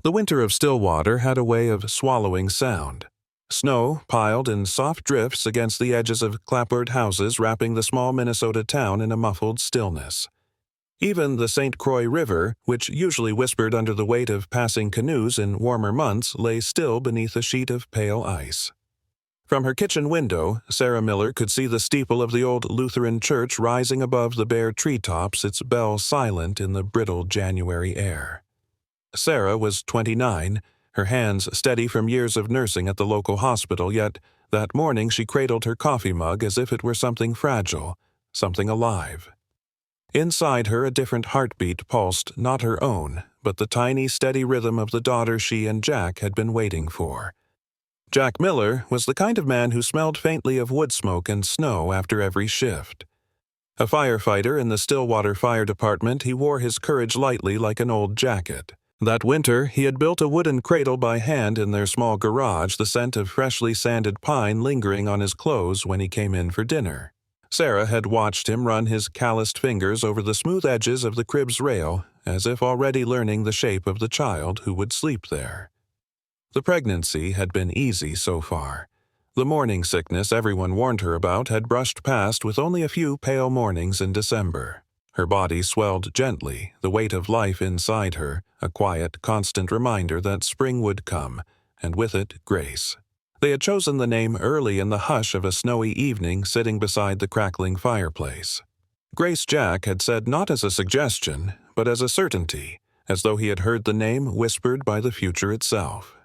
The winter of Stillwater had a way of swallowing sound. Snow piled in soft drifts against the edges of clapboard houses, wrapping the small Minnesota town in a muffled stillness. Even the St. Croix River, which usually whispered under the weight of passing canoes in warmer months, lay still beneath a sheet of pale ice. From her kitchen window, Sarah Miller could see the steeple of the old Lutheran church rising above the bare treetops, its bell silent in the brittle January air. Sarah was 29, her hands steady from years of nursing at the local hospital, yet that morning she cradled her coffee mug as if it were something fragile, something alive. Inside her a different heartbeat pulsed, not her own, but the tiny, steady rhythm of the daughter she and Jack had been waiting for. Jack Miller was the kind of man who smelled faintly of wood smoke and snow after every shift. A firefighter in the Stillwater Fire Department, he wore his courage lightly like an old jacket. That winter, he had built a wooden cradle by hand in their small garage, the scent of freshly sanded pine lingering on his clothes when he came in for dinner. Sarah had watched him run his calloused fingers over the smooth edges of the crib's rail, as if already learning the shape of the child who would sleep there. The pregnancy had been easy so far. The morning sickness everyone warned her about had brushed past with only a few pale mornings in December. Her body swelled gently, the weight of life inside her, a quiet, constant reminder that spring would come, and with it, grace. They had chosen the name early in the hush of a snowy evening sitting beside the crackling fireplace. Grace Jack had said not as a suggestion, but as a certainty, as though he had heard the name whispered by the future itself.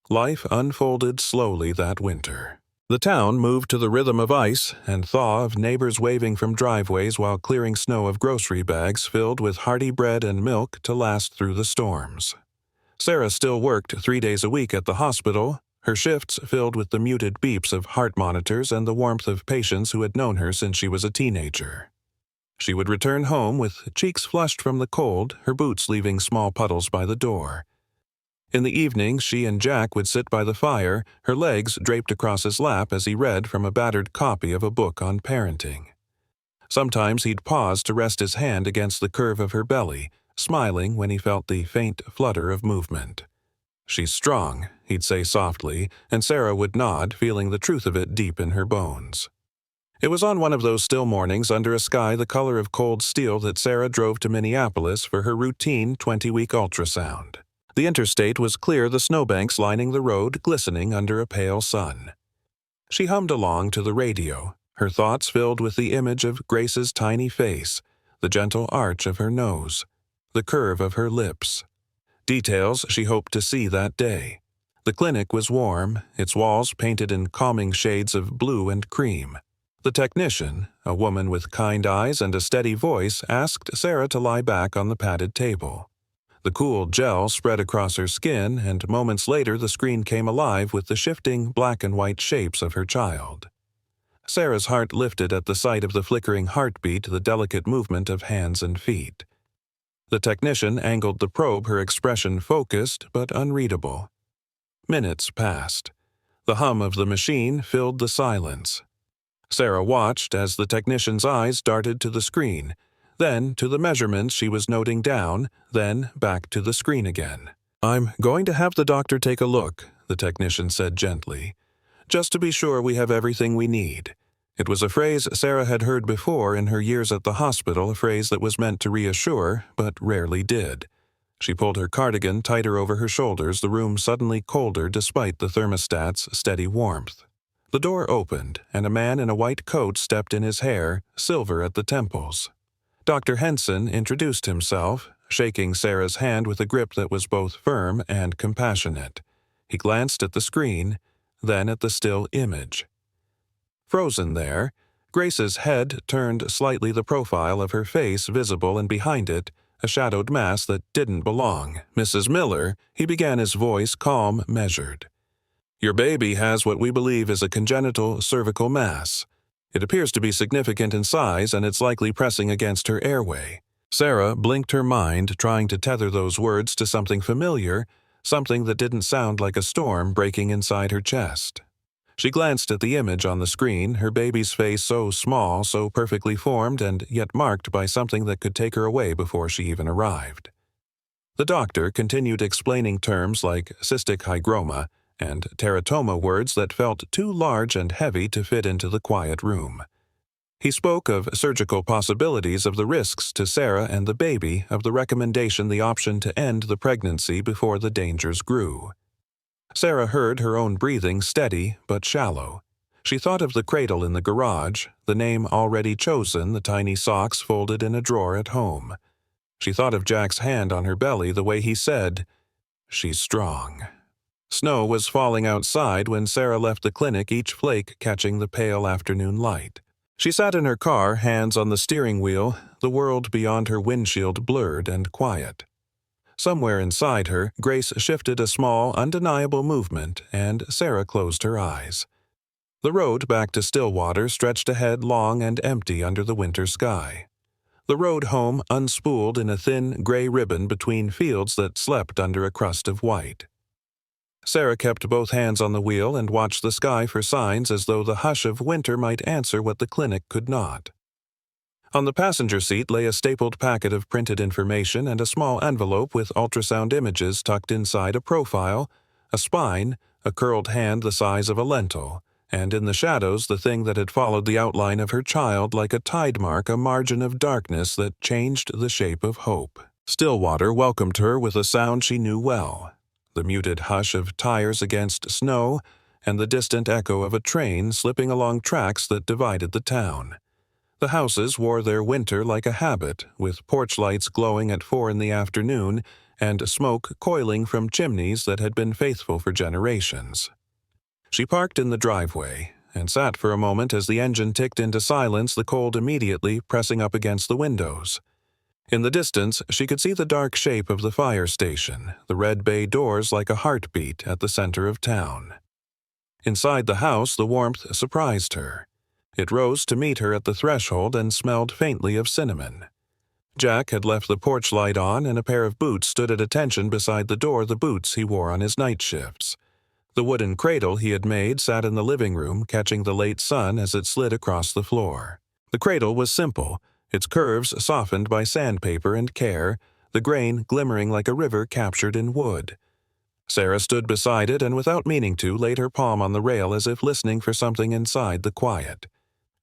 Life unfolded slowly that winter. The town moved to the rhythm of ice and thaw of neighbors waving from driveways while clearing snow of grocery bags filled with hearty bread and milk to last through the storms. Sarah still worked 3 days a week at the hospital, her shifts filled with the muted beeps of heart monitors and the warmth of patients who had known her since she was a teenager. She would return home with cheeks flushed from the cold, her boots leaving small puddles by the door. In the evenings, she and Jack would sit by the fire, her legs draped across his lap as he read from a battered copy of a book on parenting. Sometimes he'd pause to rest his hand against the curve of her belly, smiling when he felt the faint flutter of movement. "She's strong," he'd say softly, and Sarah would nod, feeling the truth of it deep in her bones. It was on one of those still mornings under a sky the color of cold steel that Sarah drove to Minneapolis for her routine 20-week ultrasound. The interstate was clear, the snowbanks lining the road glistening under a pale sun. She hummed along to the radio, her thoughts filled with the image of Grace's tiny face, the gentle arch of her nose, the curve of her lips. Details she hoped to see that day. The clinic was warm, its walls painted in calming shades of blue and cream. The technician, a woman with kind eyes and a steady voice, asked Sarah to lie back on the padded table. The cool gel spread across her skin, and moments later the screen came alive with the shifting black and white shapes of her child. Sarah's heart lifted at the sight of the flickering heartbeat, the delicate movement of hands and feet. The technician angled the probe, her expression focused but unreadable. Minutes passed. The hum of the machine filled the silence. Sarah watched as the technician's eyes darted to the screen, then to the measurements she was noting down, then back to the screen again. "I'm going to have the doctor take a look," the technician said gently, "just to be sure we have everything we need." It was a phrase Sarah had heard before in her years at the hospital, a phrase that was meant to reassure, but rarely did. She pulled her cardigan tighter over her shoulders, the room suddenly colder despite the thermostat's steady warmth. The door opened, and a man in a white coat stepped in, his hair silver at the temples. Dr. Henson introduced himself, shaking Sarah's hand with a grip that was both firm and compassionate. He glanced at the screen, then at the still image. Frozen there, Grace's head turned slightly, the profile of her face visible, and behind it, a shadowed mass that didn't belong. "Mrs. Miller," he began, his voice calm, measured. "Your baby has what we believe is a congenital cervical mass. It appears to be significant in size, and it's likely pressing against her airway." Sarah blinked her mind, trying to tether those words to something familiar, something that didn't sound like a storm breaking inside her chest. She glanced at the image on the screen, her baby's face so small, so perfectly formed, and yet marked by something that could take her away before she even arrived. The doctor continued explaining terms like cystic hygroma and teratoma, words that felt too large and heavy to fit into the quiet room. He spoke of surgical possibilities, of the risks to Sarah and the baby, of the recommendation, the option to end the pregnancy before the dangers grew. Sarah heard her own breathing, steady but shallow. She thought of the cradle in the garage, the name already chosen, the tiny socks folded in a drawer at home. She thought of Jack's hand on her belly, the way he said, "She's strong." Snow was falling outside when Sarah left the clinic, each flake catching the pale afternoon light. She sat in her car, hands on the steering wheel, the world beyond her windshield blurred and quiet. Somewhere inside her, Grace shifted a small, undeniable movement, and Sarah closed her eyes. The road back to Stillwater stretched ahead, long and empty under the winter sky. The road home unspooled in a thin, gray ribbon between fields that slept under a crust of white. Sarah kept both hands on the wheel and watched the sky for signs, as though the hush of winter might answer what the clinic could not. On the passenger seat lay a stapled packet of printed information and a small envelope with ultrasound images tucked inside a profile, a spine, a curled hand the size of a lentil, and in the shadows the thing that had followed the outline of her child like a tide mark, a margin of darkness that changed the shape of hope. Stillwater welcomed her with a sound she knew well. The muted hush of tires against snow, and the distant echo of a train slipping along tracks that divided the town. The houses wore their winter like a habit, with porch lights glowing at 4 in the afternoon and smoke coiling from chimneys that had been faithful for generations. She parked in the driveway and sat for a moment as the engine ticked into silence, the cold immediately pressing up against the windows. In the distance, she could see the dark shape of the fire station, the red bay doors like a heartbeat at the center of town. Inside the house, the warmth surprised her. It rose to meet her at the threshold and smelled faintly of cinnamon. Jack had left the porch light on, and a pair of boots stood at attention beside the door, the boots he wore on his night shifts. The wooden cradle he had made sat in the living room, catching the late sun as it slid across the floor. The cradle was simple, its curves softened by sandpaper and care, the grain glimmering like a river captured in wood. Sarah stood beside it and, without meaning to, laid her palm on the rail as if listening for something inside the quiet.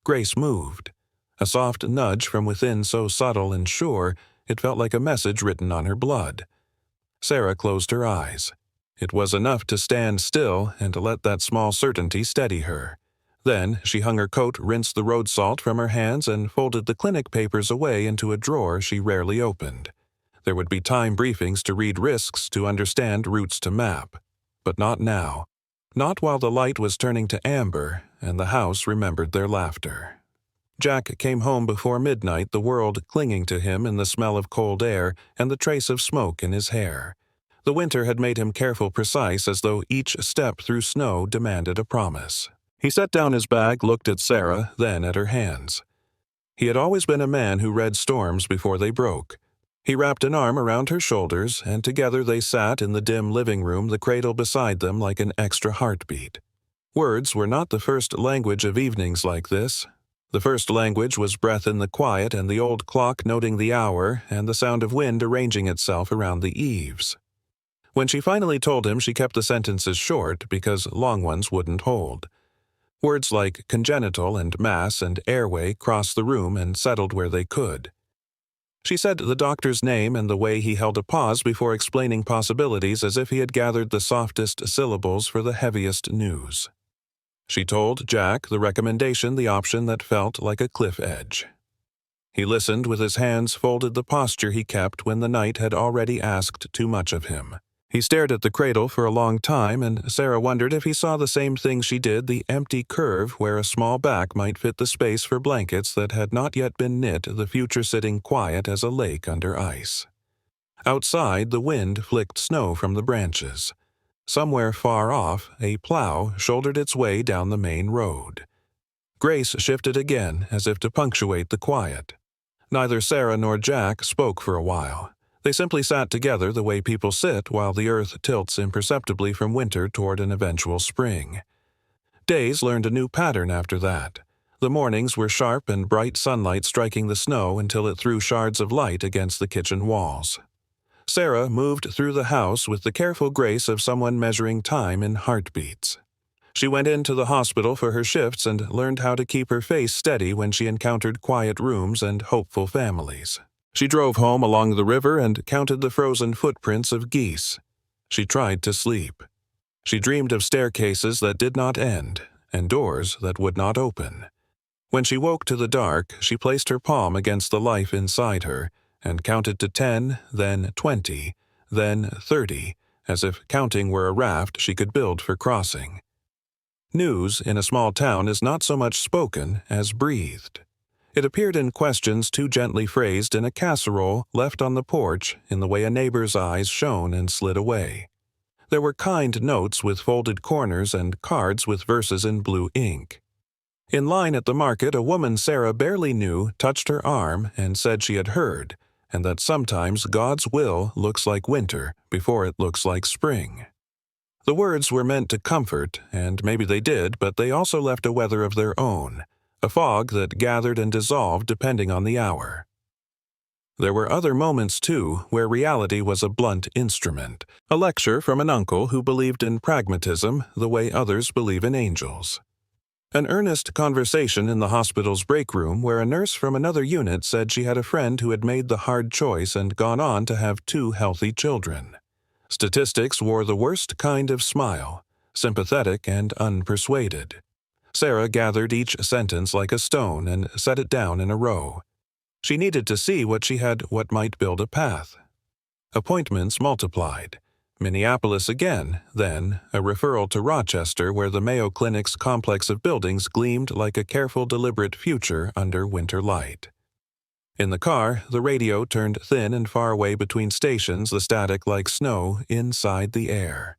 Grace moved. A soft nudge from within, so subtle and sure, it felt like a message written on her blood. Sarah closed her eyes. It was enough to stand still and to let that small certainty steady her. Then she hung her coat, rinsed the road salt from her hands, and folded the clinic papers away into a drawer she rarely opened. There would be time briefings to read, risks to understand, routes to map. But not now. Not while the light was turning to amber, and the house remembered their laughter. Jack came home before midnight, the world clinging to him in the smell of cold air and the trace of smoke in his hair. The winter had made him careful, precise, as though each step through snow demanded a promise. He set down his bag, looked at Sarah, then at her hands. He had always been a man who read storms before they broke. He wrapped an arm around her shoulders, and together they sat in the dim living room, the cradle beside them like an extra heartbeat. Words were not the first language of evenings like this. The first language was breath in the quiet, and the old clock noting the hour, and the sound of wind arranging itself around the eaves. When she finally told him, she kept the sentences short because long ones wouldn't hold. Words like congenital and mass and airway crossed the room and settled where they could. She said the doctor's name and the way he held a pause before explaining possibilities, as if he had gathered the softest syllables for the heaviest news. She told Jack the recommendation, the option that felt like a cliff edge. He listened with his hands folded, the posture he kept when the night had already asked too much of him. He stared at the cradle for a long time, and Sarah wondered if he saw the same thing she did, the empty curve where a small back might fit the space for blankets that had not yet been knit, the future sitting quiet as a lake under ice. Outside, the wind flicked snow from the branches. Somewhere far off, a plow shouldered its way down the main road. Grace shifted again, as if to punctuate the quiet. Neither Sarah nor Jack spoke for a while. They simply sat together the way people sit while the earth tilts imperceptibly from winter toward an eventual spring. Days learned a new pattern after that. The mornings were sharp and bright sunlight striking the snow until it threw shards of light against the kitchen walls. Sarah moved through the house with the careful grace of someone measuring time in heartbeats. She went into the hospital for her shifts and learned how to keep her face steady when she encountered quiet rooms and hopeful families. She drove home along the river and counted the frozen footprints of geese. She tried to sleep. She dreamed of staircases that did not end and doors that would not open. When she woke to the dark, she placed her palm against the life inside her and counted to 10, then 20, then 30, as if counting were a raft she could build for crossing. News in a small town is not so much spoken as breathed. It appeared in questions too gently phrased in a casserole left on the porch in the way a neighbor's eyes shone and slid away. There were kind notes with folded corners and cards with verses in blue ink. In line at the market, a woman Sarah barely knew touched her arm and said she had heard, and that sometimes God's will looks like winter before it looks like spring. The words were meant to comfort, and maybe they did, but they also left a weather of their own, a fog that gathered and dissolved depending on the hour. There were other moments, too, where reality was a blunt instrument, a lecture from an uncle who believed in pragmatism the way others believe in angels. An earnest conversation in the hospital's break room where a nurse from another unit said she had a friend who had made the hard choice and gone on to have 2 healthy children. Statistics wore the worst kind of smile, sympathetic and unpersuaded. Sarah gathered each sentence like a stone and set it down in a row. She needed to see what might build a path. Appointments multiplied. Minneapolis again, then a referral to Rochester where the Mayo Clinic's complex of buildings gleamed like a careful, deliberate future under winter light. In the car, the radio turned thin and far away between stations, the static like snow inside the air.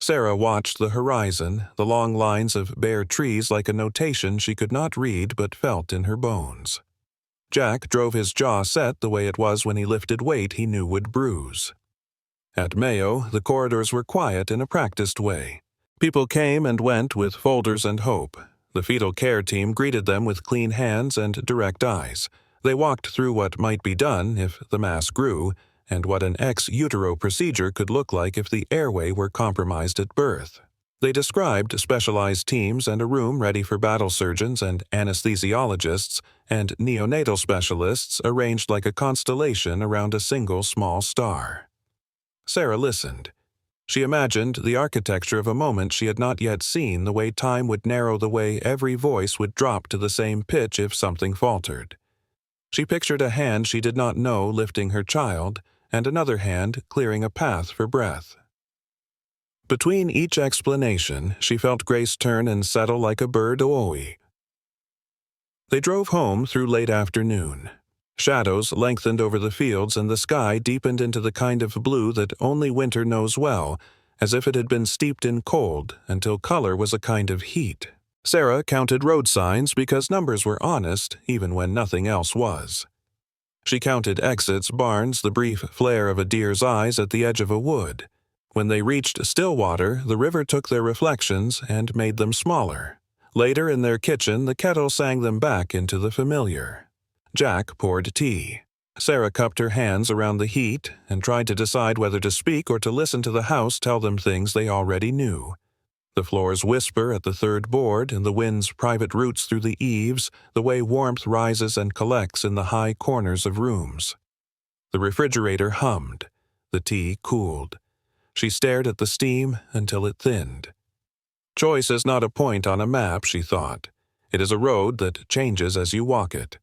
Sarah watched the horizon, the long lines of bare trees like a notation she could not read but felt in her bones. Jack drove his jaw set the way it was when he lifted weight he knew would bruise. At Mayo, the corridors were quiet in a practiced way. People came and went with folders and hope. The fetal care team greeted them with clean hands and direct eyes. They walked through what might be done if the mass grew, and what an ex utero procedure could look like if the airway were compromised at birth. They described specialized teams and a room ready for battle surgeons and anesthesiologists and neonatal specialists arranged like a constellation around a single small star. Sarah listened. She imagined the architecture of a moment she had not yet seen, the way time would narrow, the way every voice would drop to the same pitch if something faltered. She pictured a hand she did not know lifting her child, and another hand clearing a path for breath. Between each explanation, she felt Grace turn and settle like a bird owie. They drove home through late afternoon. Shadows lengthened over the fields and the sky deepened into the kind of blue that only winter knows well, as if it had been steeped in cold until color was a kind of heat. Sarah counted road signs because numbers were honest even when nothing else was. She counted exits, barns, the brief flare of a deer's eyes at the edge of a wood. When they reached Stillwater, the river took their reflections and made them smaller. Later in their kitchen, the kettle sang them back into the familiar. Jack poured tea. Sarah cupped her hands around the heat and tried to decide whether to speak or to listen to the house tell them things they already knew. The floors whisper at the third board and the wind's private roots through the eaves, the way warmth rises and collects in the high corners of rooms. The refrigerator hummed. The tea cooled. She stared at the steam until it thinned. Choice is not a point on a map, she thought. It is a road that changes as you walk it.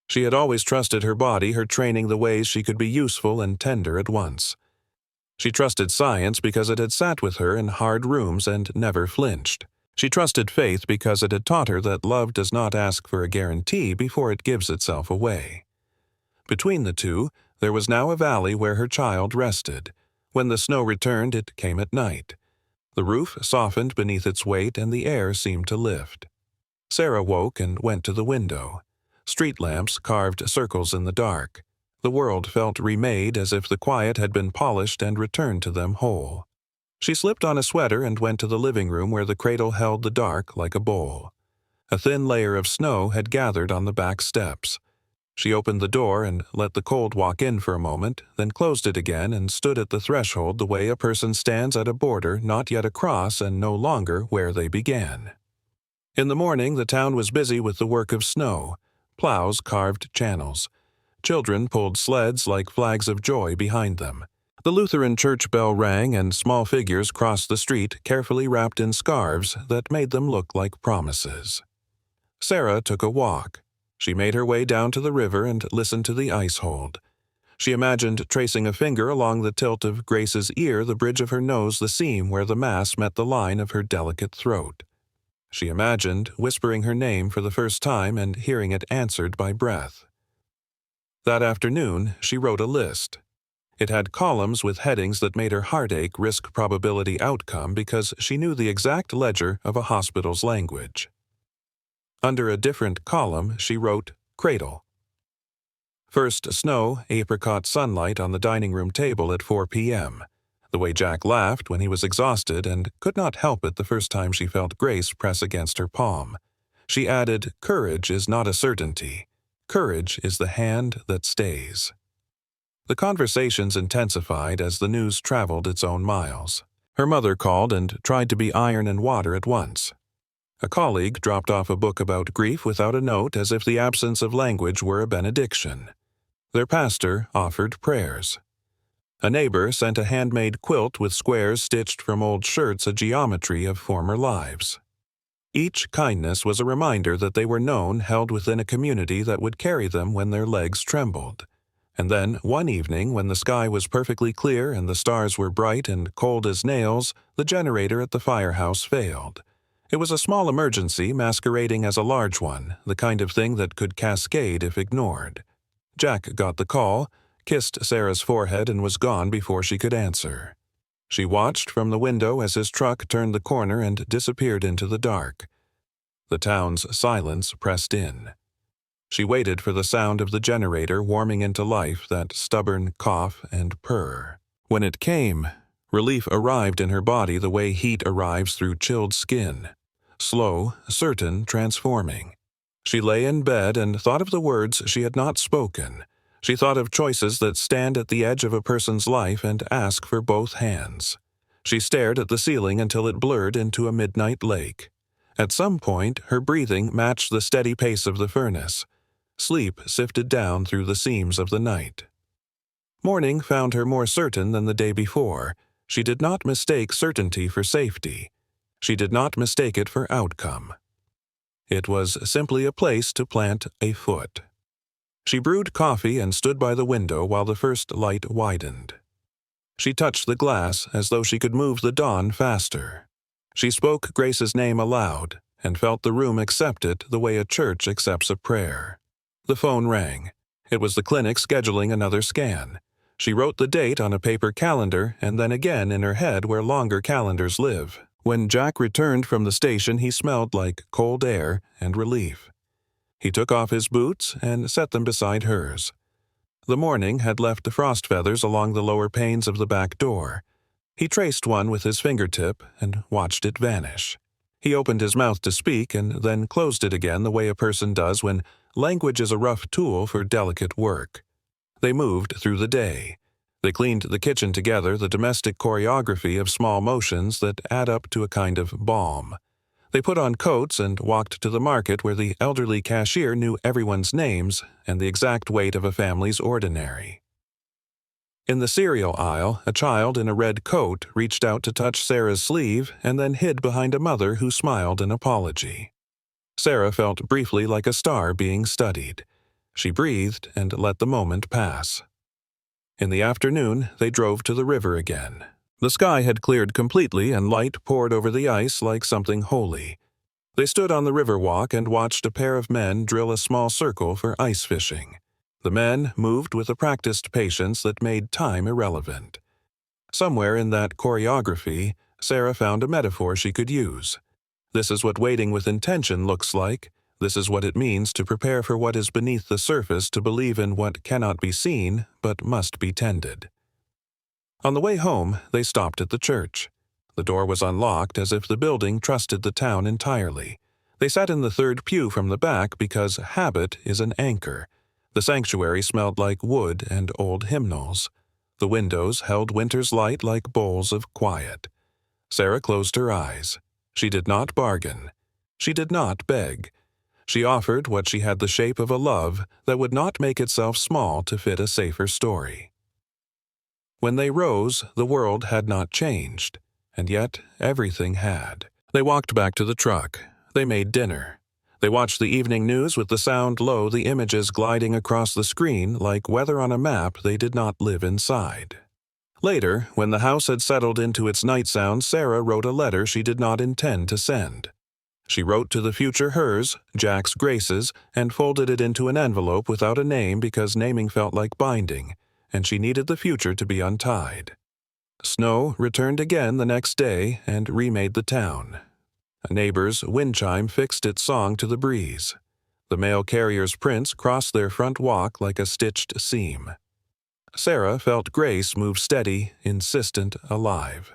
She had always trusted her body, her training, the ways she could be useful and tender at once. She trusted science because it had sat with her in hard rooms and never flinched. She trusted faith because it had taught her that love does not ask for a guarantee before it gives itself away. Between the two, there was now a valley where her child rested. When the snow returned, it came at night. The roof softened beneath its weight and the air seemed to lift. Sarah woke and went to the window. Street lamps carved circles in the dark. The world felt remade as if the quiet had been polished and returned to them whole. She slipped on a sweater and went to the living room where the cradle held the dark like a bowl. A thin layer of snow had gathered on the back steps. She opened the door and let the cold walk in for a moment, then closed it again and stood at the threshold the way a person stands at a border not yet across and no longer where they began. In the morning, the town was busy with the work of snow. Plows carved channels. Children pulled sleds like flags of joy behind them. The Lutheran church bell rang and small figures crossed the street carefully wrapped in scarves that made them look like promises. Sarah took a walk. She made her way down to the river and listened to the ice hold. She imagined tracing a finger along the tilt of Grace's ear, the bridge of her nose, the seam where the mass met the line of her delicate throat. She imagined whispering her name for the first time and hearing it answered by breath. That afternoon, she wrote a list. It had columns with headings that made her heart ache risk probability outcome because she knew the exact ledger of a hospital's language. Under a different column, she wrote cradle. First snow, apricot sunlight on the dining room table at 4 p.m. The way Jack laughed when he was exhausted and could not help it the first time she felt Grace press against her palm. She added, courage is not a certainty. Courage is the hand that stays. The conversations intensified as the news traveled its own miles. Her mother called and tried to be iron and water at once. A colleague dropped off a book about grief without a note as if the absence of language were a benediction. Their pastor offered prayers. A neighbor sent a handmade quilt with squares stitched from old shirts, a geometry of former lives. Each kindness was a reminder that they were known, held within a community that would carry them when their legs trembled. And then, one evening, when the sky was perfectly clear and the stars were bright and cold as nails, the generator at the firehouse failed. It was a small emergency masquerading as a large one, the kind of thing that could cascade if ignored. Jack got the call, kissed Sarah's forehead, and was gone before she could answer. She watched from the window as his truck turned the corner and disappeared into the dark. The town's silence pressed in. She waited for the sound of the generator warming into life, that stubborn cough and purr. When it came, relief arrived in her body the way heat arrives through chilled skin. Slow, certain, transforming. She lay in bed and thought of the words she had not spoken. She thought of choices that stand at the edge of a person's life and ask for both hands. She stared at the ceiling until it blurred into a midnight lake. At some point, her breathing matched the steady pace of the furnace. Sleep sifted down through the seams of the night. Morning found her more certain than the day before. She did not mistake certainty for safety. She did not mistake it for outcome. It was simply a place to plant a foot. She brewed coffee and stood by the window while the first light widened. She touched the glass as though she could move the dawn faster. She spoke Grace's name aloud and felt the room accept it the way a church accepts a prayer. The phone rang. It was the clinic scheduling another scan. She wrote the date on a paper calendar and then again in her head where longer calendars live. When Jack returned from the station, he smelled like cold air and relief. He took off his boots and set them beside hers. The morning had left the frost feathers along the lower panes of the back door. He traced one with his fingertip and watched it vanish. He opened his mouth to speak and then closed it again the way a person does when language is a rough tool for delicate work. They moved through the day. They cleaned the kitchen together, the domestic choreography of small motions that add up to a kind of balm. They put on coats and walked to the market where the elderly cashier knew everyone's names and the exact weight of a family's ordinary. In the cereal aisle, a child in a red coat reached out to touch Sarah's sleeve and then hid behind a mother who smiled an apology. Sarah felt briefly like a star being studied. She breathed and let the moment pass. In the afternoon, they drove to the river again. The sky had cleared completely and light poured over the ice like something holy. They stood on the river walk and watched a pair of men drill a small circle for ice fishing. The men moved with a practiced patience that made time irrelevant. Somewhere in that choreography, Sarah found a metaphor she could use. This is what waiting with intention looks like. This is what it means to prepare for what is beneath the surface, to believe in what cannot be seen but must be tended. On the way home, they stopped at the church. The door was unlocked as if the building trusted the town entirely. They sat in the third pew from the back because habit is an anchor. The sanctuary smelled like wood and old hymnals. The windows held winter's light like bowls of quiet. Sarah closed her eyes. She did not bargain. She did not beg. She offered what she had the shape of a love that would not make itself small to fit a safer story. When they rose, the world had not changed, and yet everything had. They walked back to the truck. They made dinner. They watched the evening news with the sound low, the images gliding across the screen like weather on a map they did not live inside. Later, when the house had settled into its night sound, Sarah wrote a letter she did not intend to send. She wrote to the future hers, Jack's Grace's, and folded it into an envelope without a name because naming felt like binding, and she needed the future to be untied. Snow returned again the next day and remade the town. A neighbor's wind chime fixed its song to the breeze. The mail carrier's prints crossed their front walk like a stitched seam. Sarah felt Grace move steady, insistent, alive.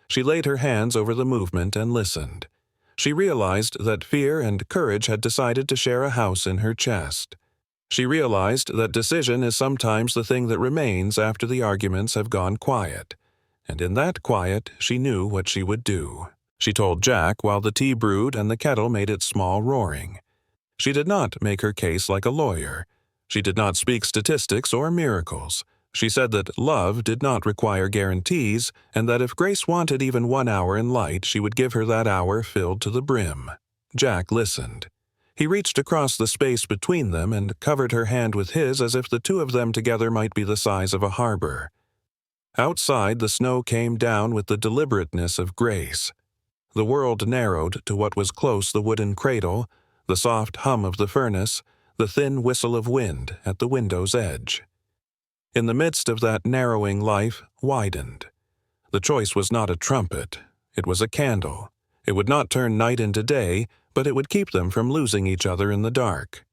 She laid her hands over the movement and listened. She realized that fear and courage had decided to share a house in her chest. She realized that decision is sometimes the thing that remains after the arguments have gone quiet. And in that quiet, she knew what she would do. She told Jack while the tea brewed and the kettle made its small roaring. She did not make her case like a lawyer. She did not speak statistics or miracles. She said that love did not require guarantees, and that if Grace wanted even 1 hour in light, she would give her that hour filled to the brim. Jack listened. He reached across the space between them and covered her hand with his as if the two of them together might be the size of a harbor. Outside, the snow came down with the deliberateness of Grace. The world narrowed to what was close: the wooden cradle, the soft hum of the furnace, the thin whistle of wind at the window's edge. In the midst of that narrowing, life widened. The choice was not a trumpet. It was a candle. It would not turn night into day, but it would keep them from losing each other in the dark.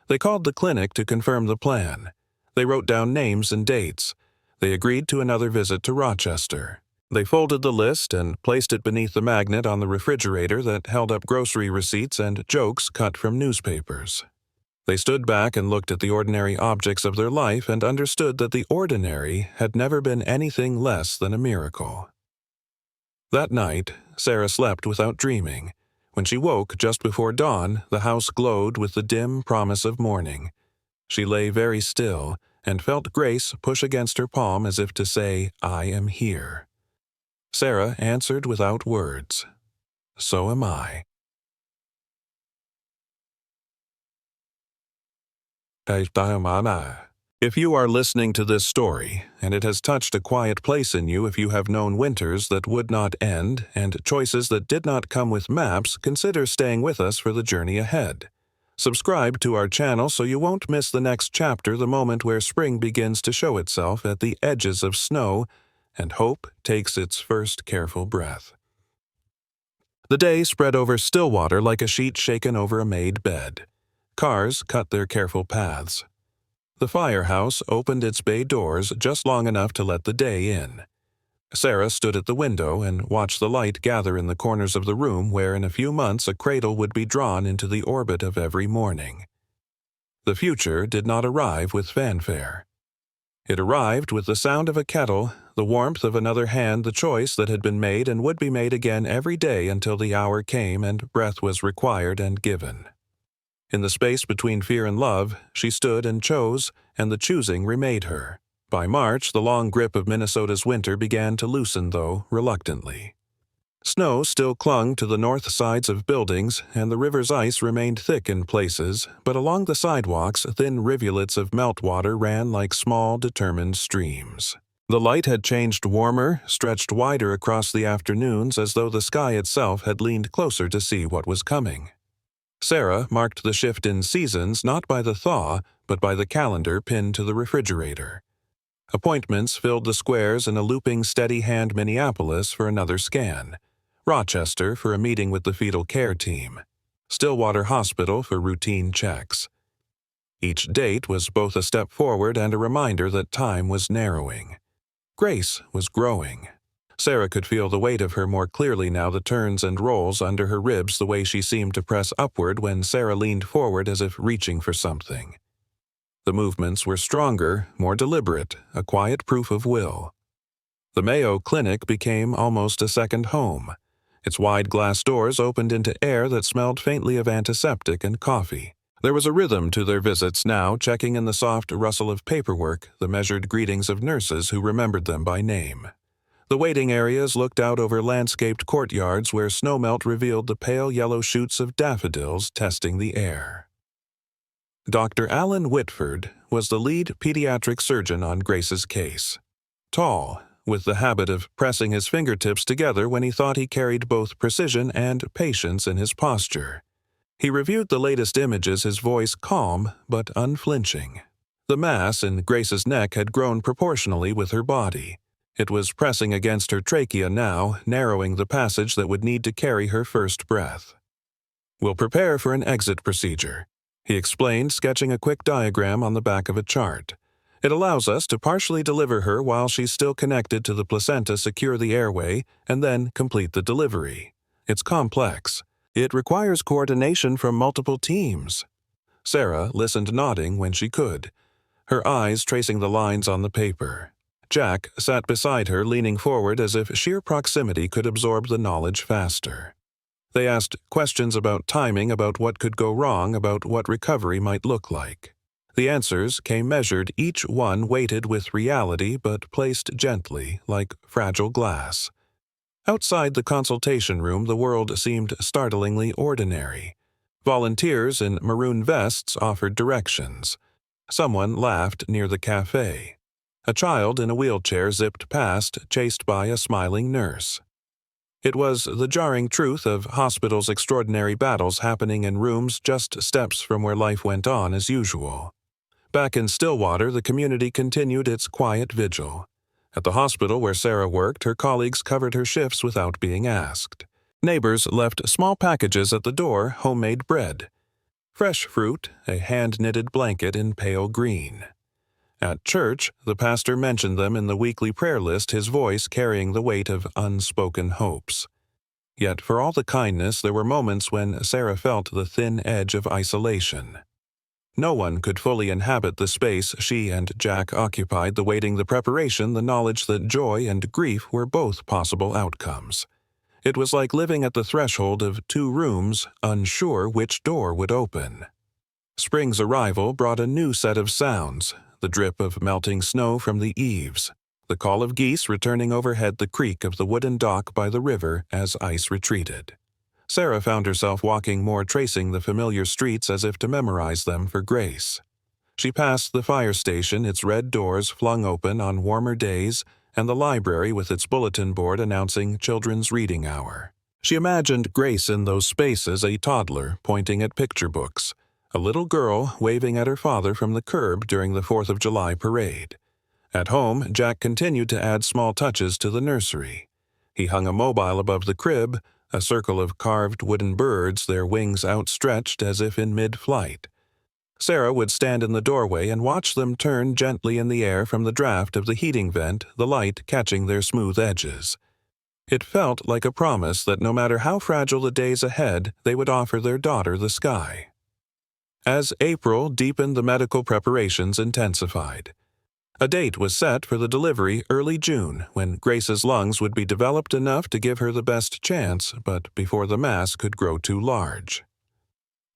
They called the clinic to confirm the plan. They wrote down names and dates. They agreed to another visit to Rochester. They folded the list and placed it beneath the magnet on the refrigerator that held up grocery receipts and jokes cut from newspapers. They stood back and looked at the ordinary objects of their life and understood that the ordinary had never been anything less than a miracle. That night, Sarah slept without dreaming. When she woke just before dawn, the house glowed with the dim promise of morning. She lay very still and felt Grace push against her palm as if to say, "I am here." Sarah answered without words, "So am I." If you are listening to this story, and it has touched a quiet place in you, if you have known winters that would not end and choices that did not come with maps, consider staying with us for the journey ahead. Subscribe to our channel so you won't miss the next chapter, the moment where spring begins to show itself at the edges of snow and hope takes its first careful breath. The day spread over Stillwater like a sheet shaken over a made bed. Cars cut their careful paths. The firehouse opened its bay doors just long enough to let the day in. Sarah stood at the window and watched the light gather in the corners of the room where in a few months a cradle would be drawn into the orbit of every morning. The future did not arrive with fanfare. It arrived with the sound of a kettle, the warmth of another hand, the choice that had been made and would be made again every day until the hour came and breath was required and given. In the space between fear and love, she stood and chose, and the choosing remade her. By March, the long grip of Minnesota's winter began to loosen, though reluctantly. Snow still clung to the north sides of buildings, and the river's ice remained thick in places, but along the sidewalks, thin rivulets of meltwater ran like small, determined streams. The light had changed warmer, stretched wider across the afternoons as though the sky itself had leaned closer to see what was coming. Sarah marked the shift in seasons not by the thaw, but by the calendar pinned to the refrigerator. Appointments filled the squares in a looping steady-hand Minneapolis for another scan, Rochester for a meeting with the fetal care team, Stillwater Hospital for routine checks. Each date was both a step forward and a reminder that time was narrowing. Grace was growing. Sarah could feel the weight of her more clearly now, the turns and rolls under her ribs, the way she seemed to press upward when Sarah leaned forward as if reaching for something. The movements were stronger, more deliberate, a quiet proof of will. The Mayo Clinic became almost a second home. Its wide glass doors opened into air that smelled faintly of antiseptic and coffee. There was a rhythm to their visits now, checking in the soft rustle of paperwork, the measured greetings of nurses who remembered them by name. The waiting areas looked out over landscaped courtyards where snowmelt revealed the pale yellow shoots of daffodils testing the air. Dr. Alan Whitford was the lead pediatric surgeon on Grace's case. Tall, with the habit of pressing his fingertips together when he thought he carried both precision and patience in his posture. He reviewed the latest images, his voice calm but unflinching. The mass in Grace's neck had grown proportionally with her body. It was pressing against her trachea now, narrowing the passage that would need to carry her first breath. "We'll prepare for an exit procedure," he explained, sketching a quick diagram on the back of a chart. "It allows us to partially deliver her while she's still connected to the placenta, secure the airway, and then complete the delivery. It's complex. It requires coordination from multiple teams." Sarah listened, nodding when she could, her eyes tracing the lines on the paper. Jack sat beside her, leaning forward as if sheer proximity could absorb the knowledge faster. They asked questions about timing, about what could go wrong, about what recovery might look like. The answers came measured, each one weighted with reality but placed gently, like fragile glass. Outside the consultation room, the world seemed startlingly ordinary. Volunteers in maroon vests offered directions. Someone laughed near the cafe. A child in a wheelchair zipped past, chased by a smiling nurse. It was the jarring truth of hospitals' extraordinary battles happening in rooms just steps from where life went on as usual. Back in Stillwater, the community continued its quiet vigil. At the hospital where Sarah worked, her colleagues covered her shifts without being asked. Neighbors left small packages at the door, homemade bread, fresh fruit, a hand-knitted blanket in pale green. At church, the pastor mentioned them in the weekly prayer list, his voice carrying the weight of unspoken hopes. Yet for all the kindness, there were moments when Sarah felt the thin edge of isolation. No one could fully inhabit the space she and Jack occupied, the waiting, the preparation, the knowledge that joy and grief were both possible outcomes. It was like living at the threshold of two rooms, unsure which door would open. Spring's arrival brought a new set of sounds, the drip of melting snow from the eaves, the call of geese returning overhead, the creak of the wooden dock by the river as ice retreated. Sarah found herself walking more, tracing the familiar streets as if to memorize them for Grace. She passed the fire station, its red doors flung open on warmer days, and the library with its bulletin board announcing Children's Reading Hour. She imagined Grace in those spaces, a toddler pointing at picture books, a little girl waving at her father from the curb during the 4th of July parade. At home, Jack continued to add small touches to the nursery. He hung a mobile above the crib, a circle of carved wooden birds, their wings outstretched as if in mid-flight. Sarah would stand in the doorway and watch them turn gently in the air from the draft of the heating vent, the light catching their smooth edges. It felt like a promise that no matter how fragile the days ahead, they would offer their daughter the sky. As April deepened, the medical preparations intensified. A date was set for the delivery early June, when Grace's lungs would be developed enough to give her the best chance, but before the mass could grow too large.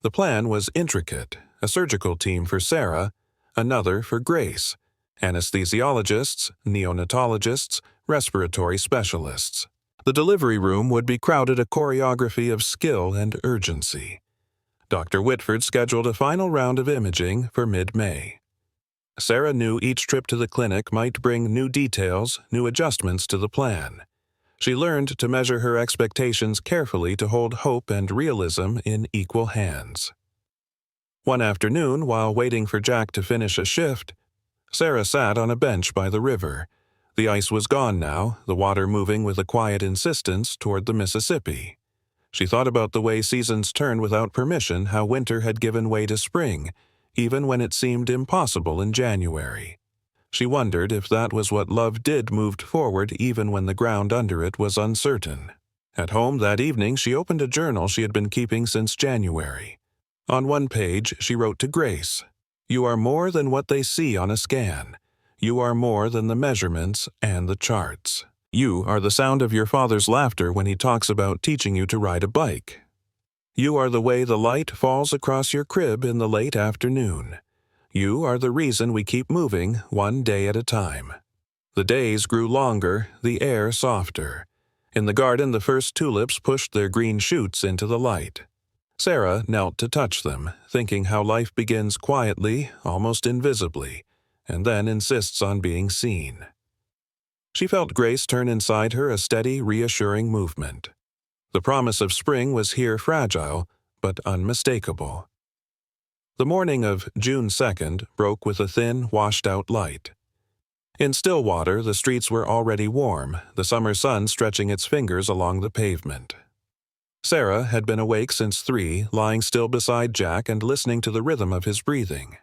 The plan was intricate, a surgical team for Sarah, another for Grace, anesthesiologists, neonatologists, respiratory specialists. The delivery room would be crowded, a choreography of skill and urgency. Dr. Whitford scheduled a final round of imaging for mid-May. Sarah knew each trip to the clinic might bring new details, new adjustments to the plan. She learned to measure her expectations carefully, to hold hope and realism in equal hands. One afternoon, while waiting for Jack to finish a shift, Sarah sat on a bench by the river. The ice was gone now, the water moving with a quiet insistence toward the Mississippi. She thought about the way seasons turn without permission, how winter had given way to spring, even when it seemed impossible in January. She wondered if that was what love did, moved forward even when the ground under it was uncertain. At home that evening, she opened a journal she had been keeping since January. On one page, she wrote to Grace, You are more than what they see on a scan. You are more than the measurements and the charts. You are the sound of your father's laughter when he talks about teaching you to ride a bike. You are the way the light falls across your crib in the late afternoon. You are the reason we keep moving one day at a time. The days grew longer, the air softer. In the garden, the first tulips pushed their green shoots into the light. Sarah knelt to touch them, thinking how life begins quietly, almost invisibly, and then insists on being seen. She felt Grace turn inside her a steady, reassuring movement. The promise of spring was here fragile, but unmistakable. The morning of June 2nd broke with a thin, washed-out light. In Stillwater, the streets were already warm, the summer sun stretching its fingers along the pavement. Sarah had been awake since 3, lying still beside Jack and listening to the rhythm of his breathing.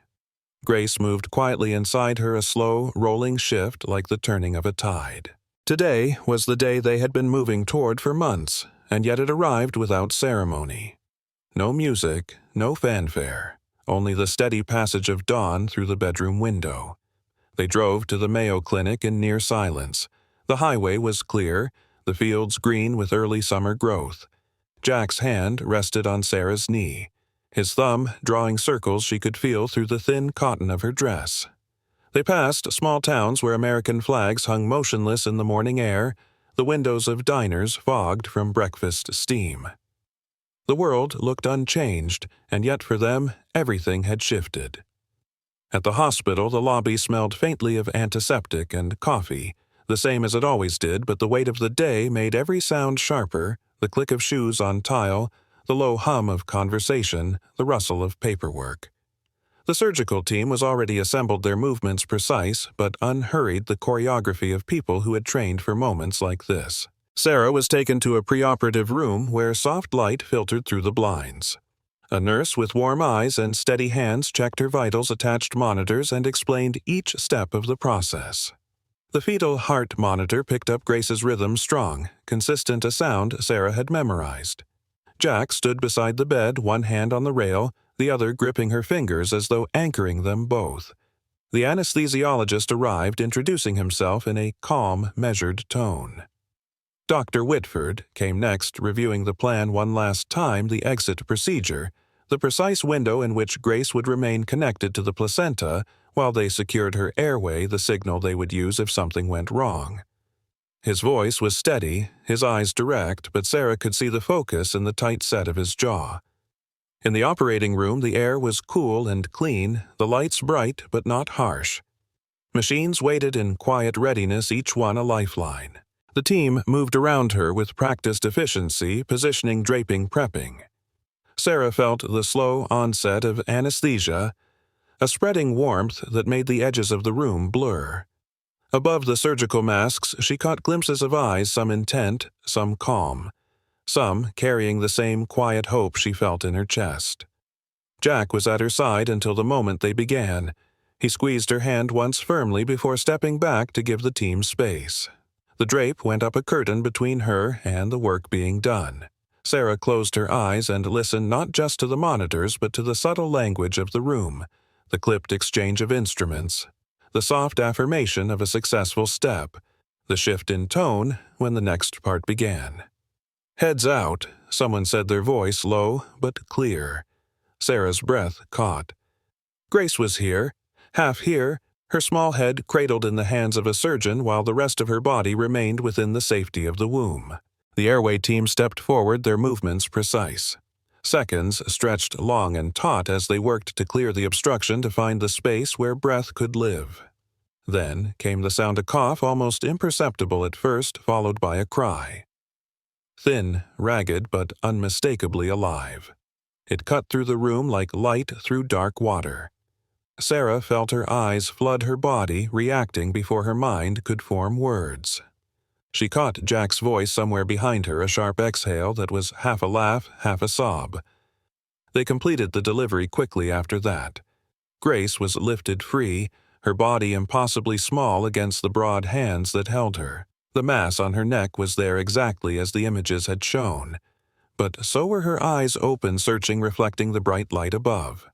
Grace moved quietly inside her, a slow, rolling shift like the turning of a tide. Today was the day they had been moving toward for months, and yet it arrived without ceremony. No music, no fanfare, only the steady passage of dawn through the bedroom window. They drove to the Mayo Clinic in near silence. The highway was clear, the fields green with early summer growth. Jack's hand rested on Sarah's knee, his thumb drawing circles she could feel through the thin cotton of her dress. They passed small towns where American flags hung motionless in the morning air, the windows of diners fogged from breakfast steam. The world looked unchanged, and yet for them, everything had shifted. At the hospital, the lobby smelled faintly of antiseptic and coffee, the same as it always did, but the weight of the day made every sound sharper, the click of shoes on tile, the low hum of conversation, the rustle of paperwork. The surgical team was already assembled, their movements precise, but unhurried, the choreography of people who had trained for moments like this. Sarah was taken to a preoperative room where soft light filtered through the blinds. A nurse with warm eyes and steady hands checked her vitals, attached monitors, and explained each step of the process. The fetal heart monitor picked up Grace's rhythm strong, consistent, a sound Sarah had memorized. Jack stood beside the bed, one hand on the rail, the other gripping her fingers as though anchoring them both. The anesthesiologist arrived, introducing himself in a calm, measured tone. Dr. Whitford came next, reviewing the plan one last time, the exit procedure, the precise window in which Grace would remain connected to the placenta while they secured her airway, the signal they would use if something went wrong. His voice was steady, his eyes direct, but Sarah could see the focus in the tight set of his jaw. In the operating room, the air was cool and clean, the lights bright but not harsh. Machines waited in quiet readiness, each one a lifeline. The team moved around her with practiced efficiency, positioning, draping, prepping. Sarah felt the slow onset of anesthesia, a spreading warmth that made the edges of the room blur. Above the surgical masks, she caught glimpses of eyes, some intent, some calm, some carrying the same quiet hope she felt in her chest. Jack was at her side until the moment they began. He squeezed her hand once firmly before stepping back to give the team space. The drape went up a curtain between her and the work being done. Sarah closed her eyes and listened not just to the monitors but to the subtle language of the room, the clipped exchange of instruments, the soft affirmation of a successful step, the shift in tone when the next part began. "Heads out," someone said, their voice low but clear. Sarah's breath caught. Grace was here, half here, her small head cradled in the hands of a surgeon while the rest of her body remained within the safety of the womb. The airway team stepped forward, their movements precise. Seconds stretched long and taut as they worked to clear the obstruction to find the space where breath could live. Then came the sound, a cough, almost imperceptible at first, followed by a cry. Thin, ragged, but unmistakably alive. It cut through the room like light through dark water. Sarah felt her eyes flood her body, reacting before her mind could form words. She caught Jack's voice somewhere behind her, a sharp exhale that was half a laugh, half a sob. They completed the delivery quickly after that. Grace was lifted free, her body impossibly small against the broad hands that held her. The mass on her neck was there exactly as the images had shown, but so were her eyes, open, searching, reflecting the bright light above.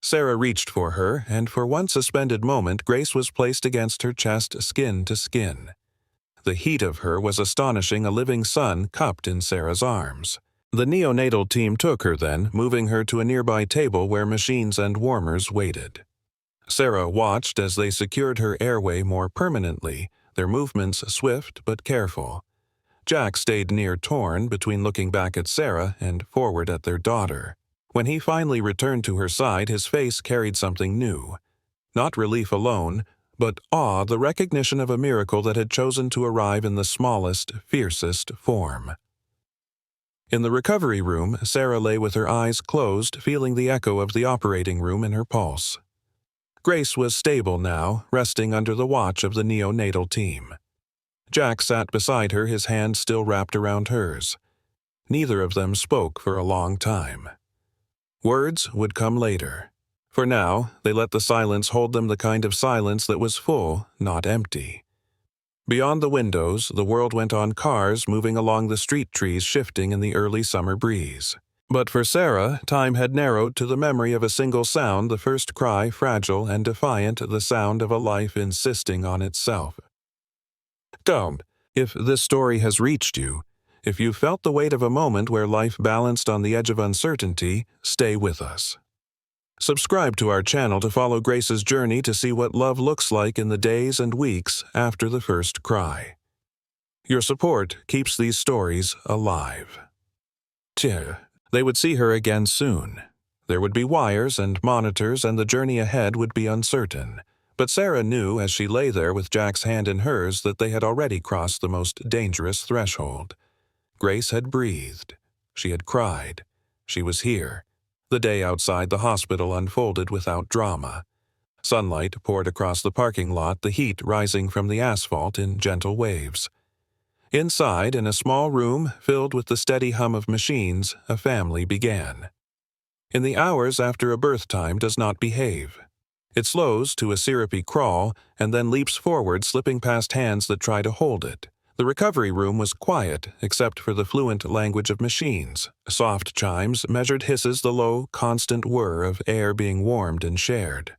Sarah reached for her, and for one suspended moment Grace was placed against her chest, skin to skin. The heat of her was astonishing, a living sun cupped in Sarah's arms. The neonatal team took her then, moving her to a nearby table where machines and warmers waited. Sarah watched as they secured her airway more permanently, their movements swift but careful. Jack stayed near, torn between looking back at Sarah and forward at their daughter. When he finally returned to her side, his face carried something new. Not relief alone, but awe, the recognition of a miracle that had chosen to arrive in the smallest, fiercest form. In the recovery room, Sarah lay with her eyes closed, feeling the echo of the operating room in her pulse. Grace was stable now, resting under the watch of the neonatal team. Jack sat beside her, his hand still wrapped around hers. Neither of them spoke for a long time. Words would come later. For now, they let the silence hold them, the kind of silence that was full, not empty. Beyond the windows, the world went on, cars moving along the street, trees shifting in the early summer breeze. But for Sarah, time had narrowed to the memory of a single sound, the first cry, fragile and defiant, the sound of a life insisting on itself. Don't. If this story has reached you, if you felt the weight of a moment where life balanced on the edge of uncertainty, stay with us. Subscribe to our channel to follow Grace's journey to see what love looks like in the days and weeks after the first cry. Your support keeps these stories alive. They would see her again soon. There would be wires and monitors, and the journey ahead would be uncertain. But Sarah knew as she lay there with Jack's hand in hers that they had already crossed the most dangerous threshold. Grace had breathed. She had cried. She was here. The day outside the hospital unfolded without drama. Sunlight poured across the parking lot, the heat rising from the asphalt in gentle waves. Inside, in a small room filled with the steady hum of machines, a family began. In the hours after a birth time does not behave. It slows to a syrupy crawl and then leaps forward, slipping past hands that try to hold it. The recovery room was quiet, except for the fluent language of machines. Soft chimes, measured hisses, the low, constant whir of air being warmed and shared.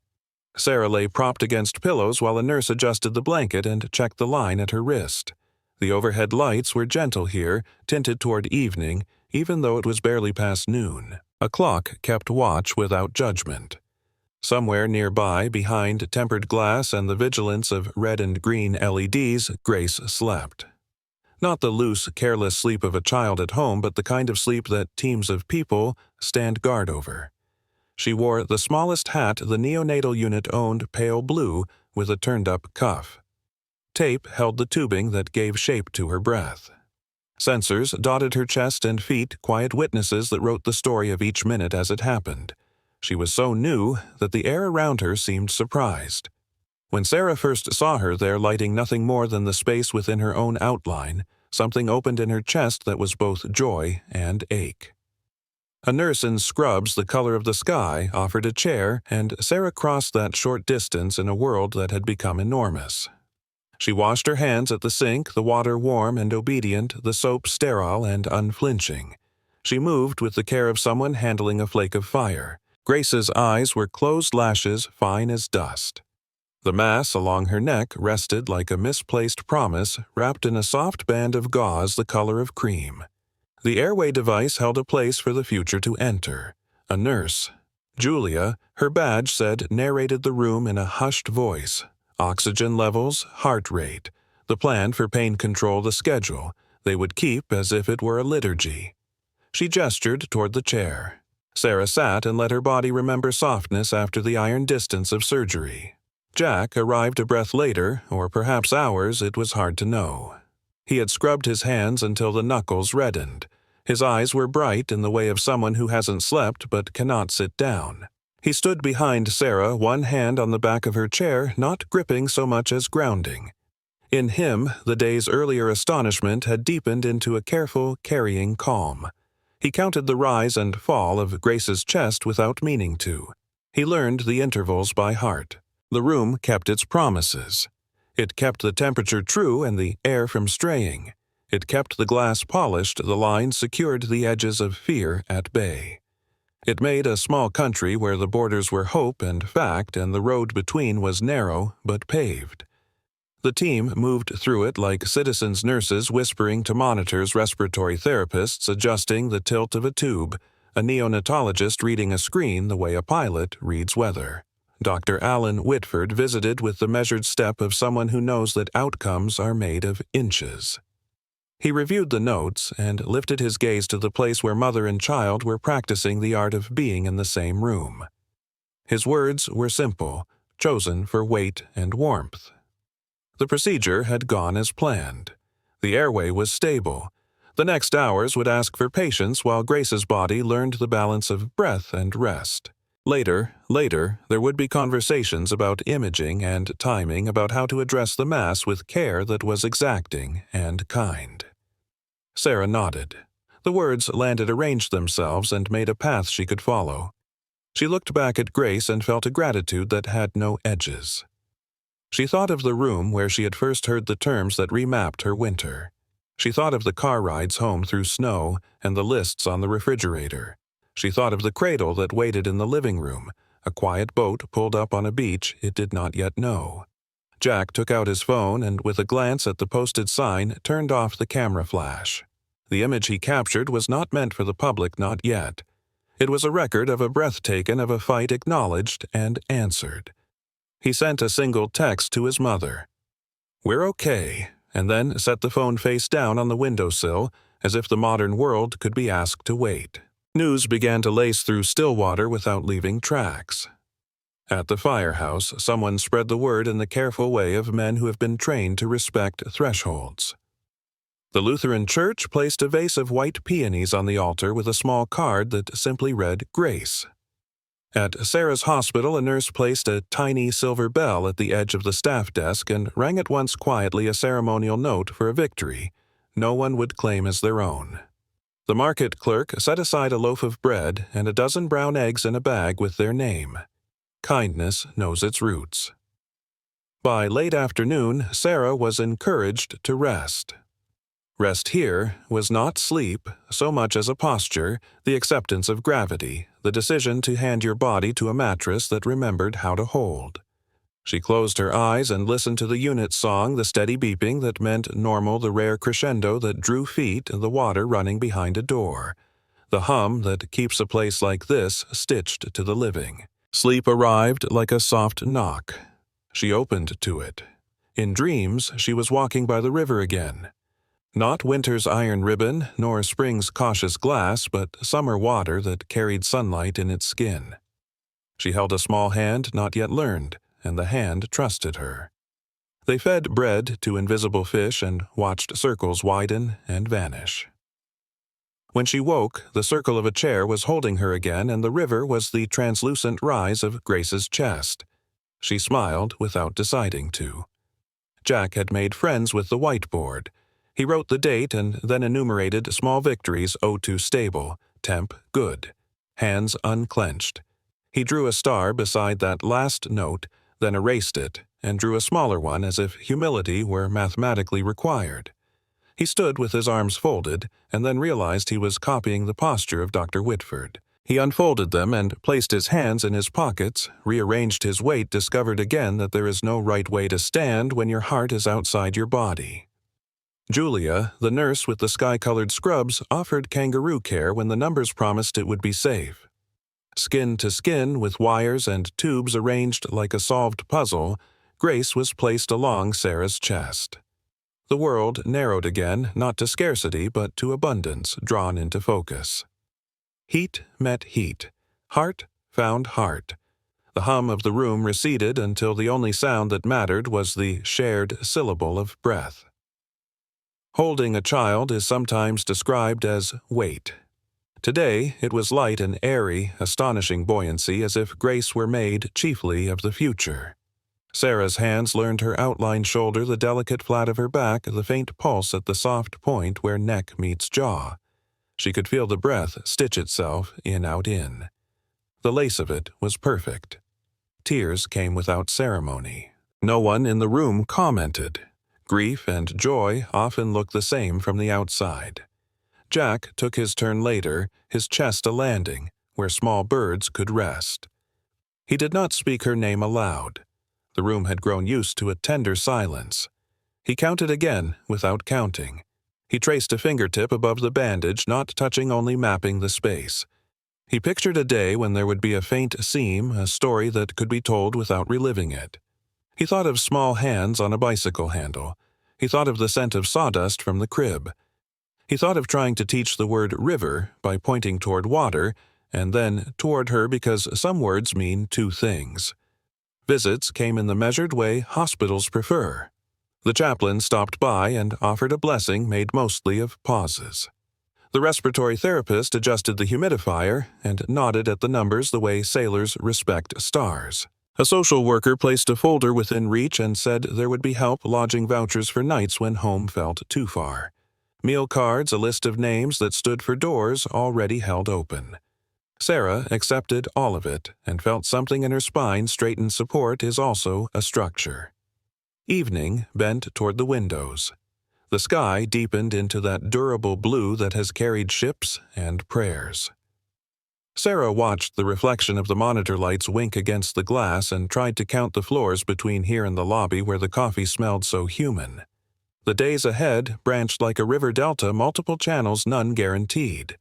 Sarah lay propped against pillows while a nurse adjusted the blanket and checked the line at her wrist. The overhead lights were gentle here, tinted toward evening, even though it was barely past noon. A clock kept watch without judgment. Somewhere nearby, behind tempered glass and the vigilance of red and green LEDs, Grace slept. Not the loose, careless sleep of a child at home, but the kind of sleep that teams of people stand guard over. She wore the smallest hat the neonatal unit owned, pale blue, with a turned-up cuff. Tape held the tubing that gave shape to her breath. Sensors dotted her chest and feet, quiet witnesses that wrote the story of each minute as it happened. She was so new that the air around her seemed surprised. When Sarah first saw her there, lighting nothing more than the space within her own outline, something opened in her chest that was both joy and ache. A nurse in scrubs the color of the sky offered a chair, and Sarah crossed that short distance in a world that had become enormous. She washed her hands at the sink, the water warm and obedient, the soap sterile and unflinching. She moved with the care of someone handling a flake of fire. Grace's eyes were closed lashes, fine as dust. The mass along her neck rested like a misplaced promise, wrapped in a soft band of gauze the color of cream. The airway device held a place for the future to enter. A nurse, Julia, her badge said, narrated the room in a hushed voice. Oxygen levels, heart rate, the plan for pain control, the schedule. They would keep as if it were a liturgy. She gestured toward the chair. Sarah sat and let her body remember softness after the iron distance of surgery. Jack arrived a breath later, or perhaps hours, it was hard to know. He had scrubbed his hands until the knuckles reddened. His eyes were bright in the way of someone who hasn't slept but cannot sit down. He stood behind Sarah, one hand on the back of her chair, not gripping so much as grounding. In him, the day's earlier astonishment had deepened into a careful, carrying calm. He counted the rise and fall of Grace's chest without meaning to. He learned the intervals by heart. The room kept its promises. It kept the temperature true and the air from straying. It kept the glass polished, the lines secured, the edges of fear at bay. It made a small country where the borders were hope and fact and the road between was narrow but paved. The team moved through it like citizens' nurses whispering to monitors, respiratory therapists adjusting the tilt of a tube, a neonatologist reading a screen the way a pilot reads weather. Dr. Alan Whitford visited with the measured step of someone who knows that outcomes are made of inches. He reviewed the notes and lifted his gaze to the place where mother and child were practicing the art of being in the same room. His words were simple, chosen for weight and warmth. The procedure had gone as planned. The airway was stable. The next hours would ask for patience while Grace's body learned the balance of breath and rest. Later, there would be conversations about imaging and timing, about how to address the mass with care that was exacting and kind. Sarah nodded. The words landed arranged themselves and made a path she could follow. She looked back at Grace and felt a gratitude that had no edges. She thought of the room where she had first heard the terms that remapped her winter. She thought of the car rides home through snow and the lists on the refrigerator. She thought of the cradle that waited in the living room, a quiet boat pulled up on a beach it did not yet know. Jack took out his phone and, with a glance at the posted sign, turned off the camera flash. The image he captured was not meant for the public, not yet. It was a record of a breath taken, of a fight acknowledged and answered. He sent a single text to his mother. "We're okay," and then set the phone face down on the windowsill, as if the modern world could be asked to wait. News began to lace through Stillwater without leaving tracks. At the firehouse, someone spread the word in the careful way of men who have been trained to respect thresholds. The Lutheran Church placed a vase of white peonies on the altar with a small card that simply read, "Grace." At Sarah's hospital, a nurse placed a tiny silver bell at the edge of the staff desk and rang at once quietly a ceremonial note for a victory no one would claim as their own. The market clerk set aside a loaf of bread and a dozen brown eggs in a bag with their name. Kindness knows its roots. By late afternoon, Sarah was encouraged to rest. Rest here was not sleep so much as a posture, the acceptance of gravity, the decision to hand your body to a mattress that remembered how to hold. She closed her eyes and listened to the unit song, the steady beeping that meant normal, the rare crescendo that drew feet, and the water running behind a door, the hum that keeps a place like this stitched to the living. Sleep arrived like a soft knock. She opened to it. In dreams, she was walking by the river again. Not winter's iron ribbon, nor spring's cautious glass, but summer water that carried sunlight in its skin. She held a small hand not yet learned, and the hand trusted her. They fed bread to invisible fish and watched circles widen and vanish. When she woke, the circle of a chair was holding her again, and the river was the translucent rise of Grace's chest. She smiled without deciding to. Jack had made friends with the whiteboard. He wrote the date and then enumerated small victories: O2 stable, temp good, hands unclenched. He drew a star beside that last note, then erased it, and drew a smaller one as if humility were mathematically required. He stood with his arms folded, and then realized he was copying the posture of Dr. Whitford. He unfolded them and placed his hands in his pockets, rearranged his weight, discovered again that there is no right way to stand when your heart is outside your body. Julia, the nurse with the sky-colored scrubs, offered kangaroo care when the numbers promised it would be safe. Skin to skin, with wires and tubes arranged like a solved puzzle, Grace was placed along Sarah's chest. The world narrowed again, not to scarcity, but to abundance, drawn into focus. Heat met heat. Heart found heart. The hum of the room receded until the only sound that mattered was the shared syllable of breath. Holding a child is sometimes described as weight. Today, it was light and airy, astonishing buoyancy, as if Grace were made chiefly of the future. Sarah's hands learned her outlined shoulder, the delicate flat of her back, the faint pulse at the soft point where neck meets jaw. She could feel the breath stitch itself in out in. The lace of it was perfect. Tears came without ceremony. No one in the room commented. Grief and joy often look the same from the outside. Jack took his turn later, his chest a landing, where small birds could rest. He did not speak her name aloud. The room had grown used to a tender silence. He counted again, without counting. He traced a fingertip above the bandage, not touching, only mapping the space. He pictured a day when there would be a faint seam, a story that could be told without reliving it. He thought of small hands on a bicycle handle. He thought of the scent of sawdust from the crib. He thought of trying to teach the word river by pointing toward water, and then toward her, because some words mean two things. Visits came in the measured way hospitals prefer. The chaplain stopped by and offered a blessing made mostly of pauses. The respiratory therapist adjusted the humidifier and nodded at the numbers the way sailors respect stars. A social worker placed a folder within reach and said there would be help lodging vouchers for nights when home felt too far. Meal cards, a list of names that stood for doors already held open. Sarah accepted all of it and felt something in her spine straighten. Support is also a structure. Evening bent toward the windows. The sky deepened into that durable blue that has carried ships and prayers. Sarah watched the reflection of the monitor lights wink against the glass and tried to count the floors between here and the lobby where the coffee smelled so human. The days ahead branched like a river delta, multiple channels, none guaranteed.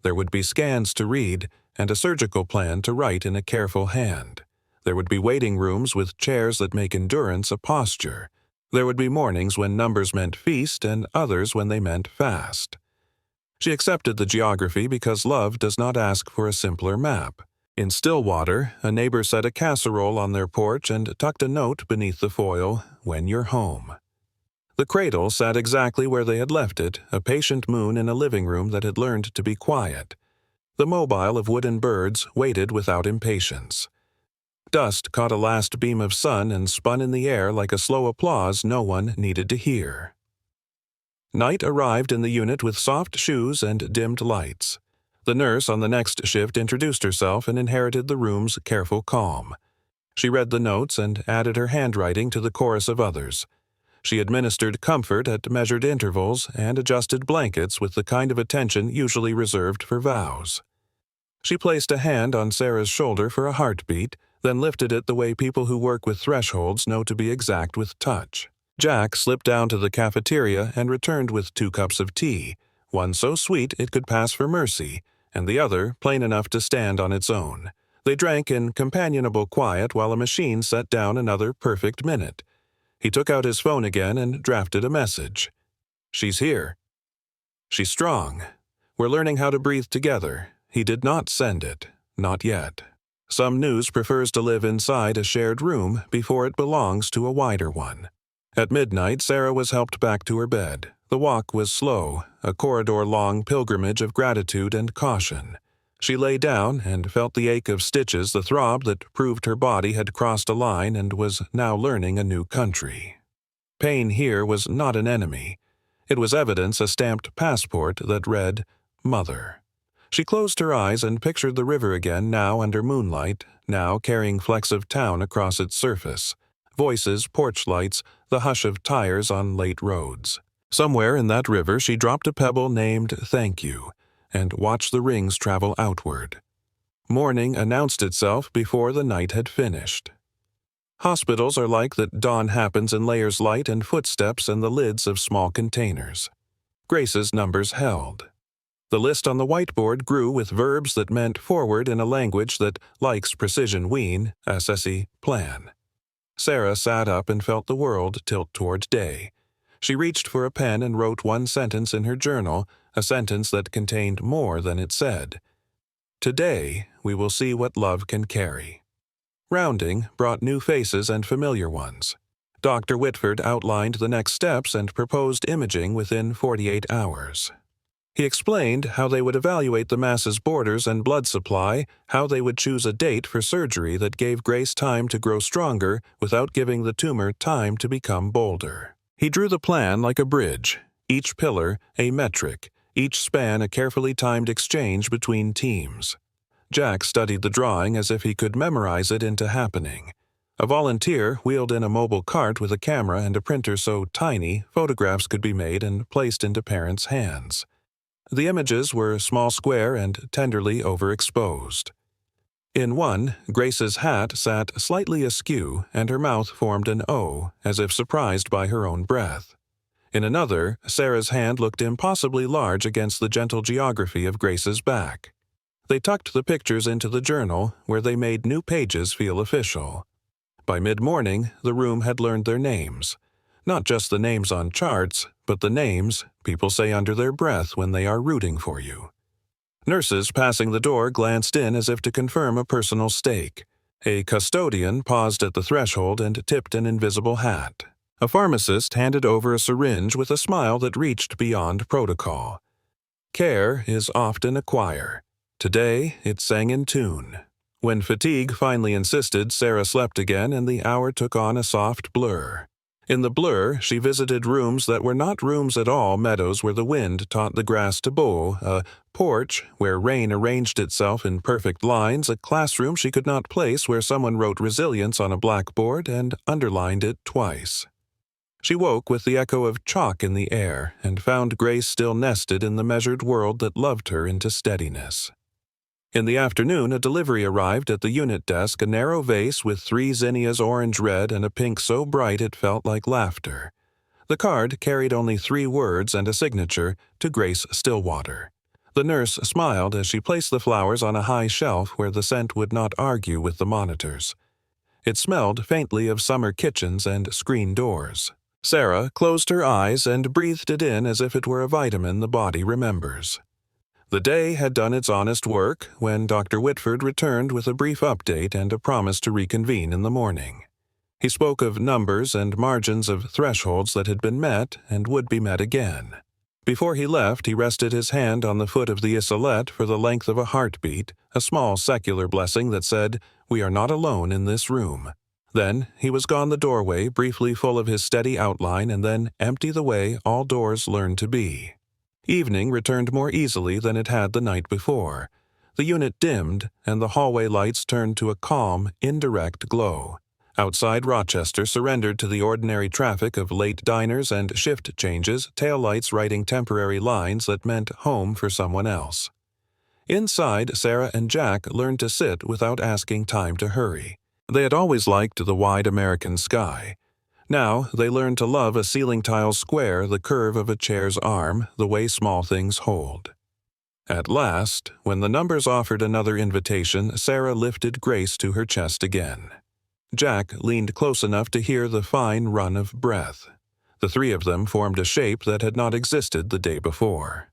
There would be scans to read and a surgical plan to write in a careful hand. There would be waiting rooms with chairs that make endurance a posture. There would be mornings when numbers meant feast and others when they meant fast. She accepted the geography because love does not ask for a simpler map. In Stillwater, a neighbor set a casserole on their porch and tucked a note beneath the foil, "When you're home." The cradle sat exactly where they had left it, a patient moon in a living room that had learned to be quiet. The mobile of wooden birds waited without impatience. Dust caught a last beam of sun and spun in the air like a slow applause no one needed to hear. Night arrived in the unit with soft shoes and dimmed lights. The nurse on the next shift introduced herself and inherited the room's careful calm. She read the notes and added her handwriting to the chorus of others. She administered comfort at measured intervals and adjusted blankets with the kind of attention usually reserved for vows. She placed a hand on Sarah's shoulder for a heartbeat, then lifted it the way people who work with thresholds know to be exact with touch. Jack slipped down to the cafeteria and returned with 2 cups of tea, one so sweet it could pass for mercy, and the other plain enough to stand on its own. They drank in companionable quiet while a machine set down another perfect minute. He took out his phone again and drafted a message. "She's here. She's strong. We're learning how to breathe together." He did not send it. Not yet. Some news prefers to live inside a shared room before it belongs to a wider one. At midnight, Sarah was helped back to her bed. The walk was slow, a corridor-long pilgrimage of gratitude and caution. She lay down and felt the ache of stitches, the throb that proved her body had crossed a line and was now learning a new country. Pain here was not an enemy. It was evidence, a stamped passport that read, "Mother." She closed her eyes and pictured the river again, now under moonlight, now carrying flecks of town across its surface. Voices, porch lights, the hush of tires on late roads. Somewhere in that river she dropped a pebble named "Thank You" and watched the rings travel outward. Morning announced itself before the night had finished. Hospitals are like that. Dawn happens in layers, light and footsteps and the lids of small containers. Grace's numbers held. The list on the whiteboard grew with verbs that meant forward in a language that likes precision. Wean, assessi, plan. Sarah sat up and felt the world tilt toward day. She reached for a pen and wrote one sentence in her journal, a sentence that contained more than it said. Today, we will see what love can carry. Rounding brought new faces and familiar ones. Dr. Whitford outlined the next steps and proposed imaging within 48 hours. He explained how they would evaluate the mass's borders and blood supply, how they would choose a date for surgery that gave Grace time to grow stronger without giving the tumor time to become bolder. He drew the plan like a bridge, each pillar a metric, each span a carefully timed exchange between teams. Jack studied the drawing as if he could memorize it into happening. A volunteer wheeled in a mobile cart with a camera and a printer so tiny photographs could be made and placed into parents' hands. The images were small square and tenderly overexposed. In one, Grace's hat sat slightly askew and her mouth formed an O, as if surprised by her own breath. In another, Sarah's hand looked impossibly large against the gentle geography of Grace's back. They tucked the pictures into the journal, where they made new pages feel official. By mid-morning, the room had learned their names. Not just the names on charts, but the names people say under their breath when they are rooting for you. Nurses passing the door glanced in as if to confirm a personal stake. A custodian paused at the threshold and tipped an invisible hat. A pharmacist handed over a syringe with a smile that reached beyond protocol. Care is often a choir. Today, it sang in tune. When fatigue finally insisted, Sarah slept again and the hour took on a soft blur. In the blur, she visited rooms that were not rooms at all, meadows where the wind taught the grass to bow, a porch where rain arranged itself in perfect lines, a classroom she could not place where someone wrote resilience on a blackboard and underlined it twice. She woke with the echo of chalk in the air and found Grace still nested in the measured world that loved her into steadiness. In the afternoon, a delivery arrived at the unit desk, a narrow vase with 3 zinnias orange-red and a pink so bright it felt like laughter. The card carried only 3 words and a signature, to Grace Stillwater. The nurse smiled as she placed the flowers on a high shelf where the scent would not argue with the monitors. It smelled faintly of summer kitchens and screen doors. Sarah closed her eyes and breathed it in as if it were a vitamin the body remembers. The day had done its honest work when Dr. Whitford returned with a brief update and a promise to reconvene in the morning. He spoke of numbers and margins of thresholds that had been met and would be met again. Before he left, he rested his hand on the foot of the isolette for the length of a heartbeat, a small secular blessing that said, "We are not alone in this room." Then he was gone the doorway, briefly full of his steady outline, and then empty the way all doors learn to be. Evening returned more easily than it had the night before. The unit dimmed, and the hallway lights turned to a calm, indirect glow. Outside Rochester surrendered to the ordinary traffic of late diners and shift changes, taillights writing temporary lines that meant home for someone else. Inside, Sarah and Jack learned to sit without asking time to hurry. They had always liked the wide American sky. Now they learned to love a ceiling tile square, the curve of a chair's arm, the way small things hold. At last, when the numbers offered another invitation, Sarah lifted Grace to her chest again. Jack leaned close enough to hear the fine run of breath. The 3 of them formed a shape that had not existed the day before.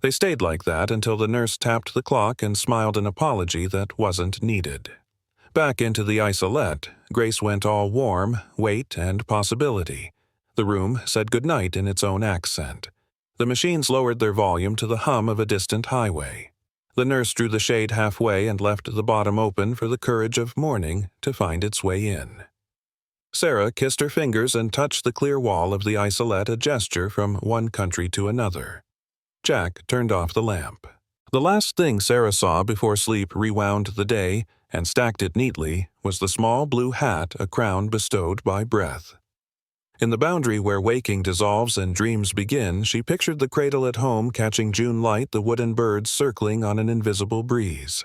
They stayed like that until the nurse tapped the clock and smiled an apology that wasn't needed. Back into the isolette, Grace went all warm, weight, and possibility. The room said goodnight in its own accent. The machines lowered their volume to the hum of a distant highway. The nurse drew the shade halfway and left the bottom open for the courage of morning to find its way in. Sarah kissed her fingers and touched the clear wall of the isolette, a gesture from one country to another. Jack turned off the lamp. The last thing Sarah saw before sleep rewound the day and stacked it neatly was the small blue hat, a crown bestowed by breath. In the boundary where waking dissolves and dreams begin, she pictured the cradle at home catching June light, the wooden birds circling on an invisible breeze.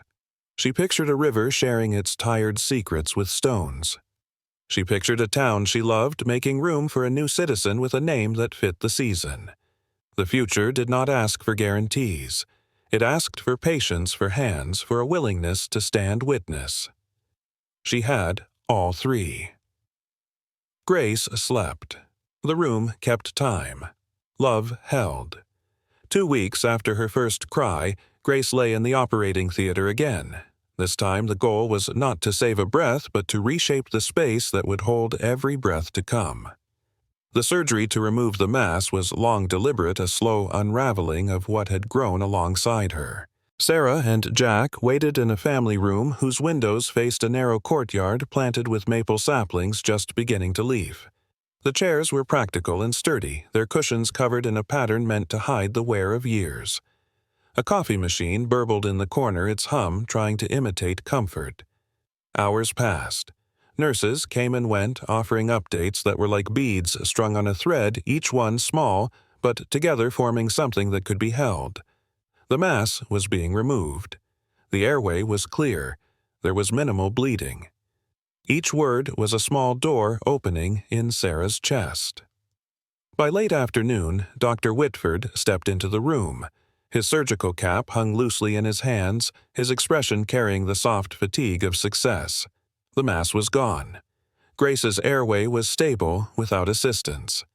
She pictured a river sharing its tired secrets with stones. She pictured a town she loved making room for a new citizen with a name that fit the season. The future did not ask for guarantees. It asked for patience, for hands, for a willingness to stand witness. She had all 3. Grace slept. The room kept time. Love held. 2 weeks after her first cry, Grace lay in the operating theater again. This time the goal was not to save a breath, but to reshape the space that would hold every breath to come. The surgery to remove the mass was long deliberate, a slow unraveling of what had grown alongside her. Sarah and Jack waited in a family room whose windows faced a narrow courtyard planted with maple saplings just beginning to leaf. The chairs were practical and sturdy, their cushions covered in a pattern meant to hide the wear of years. A coffee machine burbled in the corner, its hum trying to imitate comfort. Hours passed. Nurses came and went, offering updates that were like beads strung on a thread, each one small, but together forming something that could be held. The mass was being removed. The airway was clear. There was minimal bleeding. Each word was a small door opening in Sarah's chest. By late afternoon, Dr. Whitford stepped into the room. His surgical cap hung loosely in his hands, his expression carrying the soft fatigue of success. The mass was gone. Grace's airway was stable without assistance.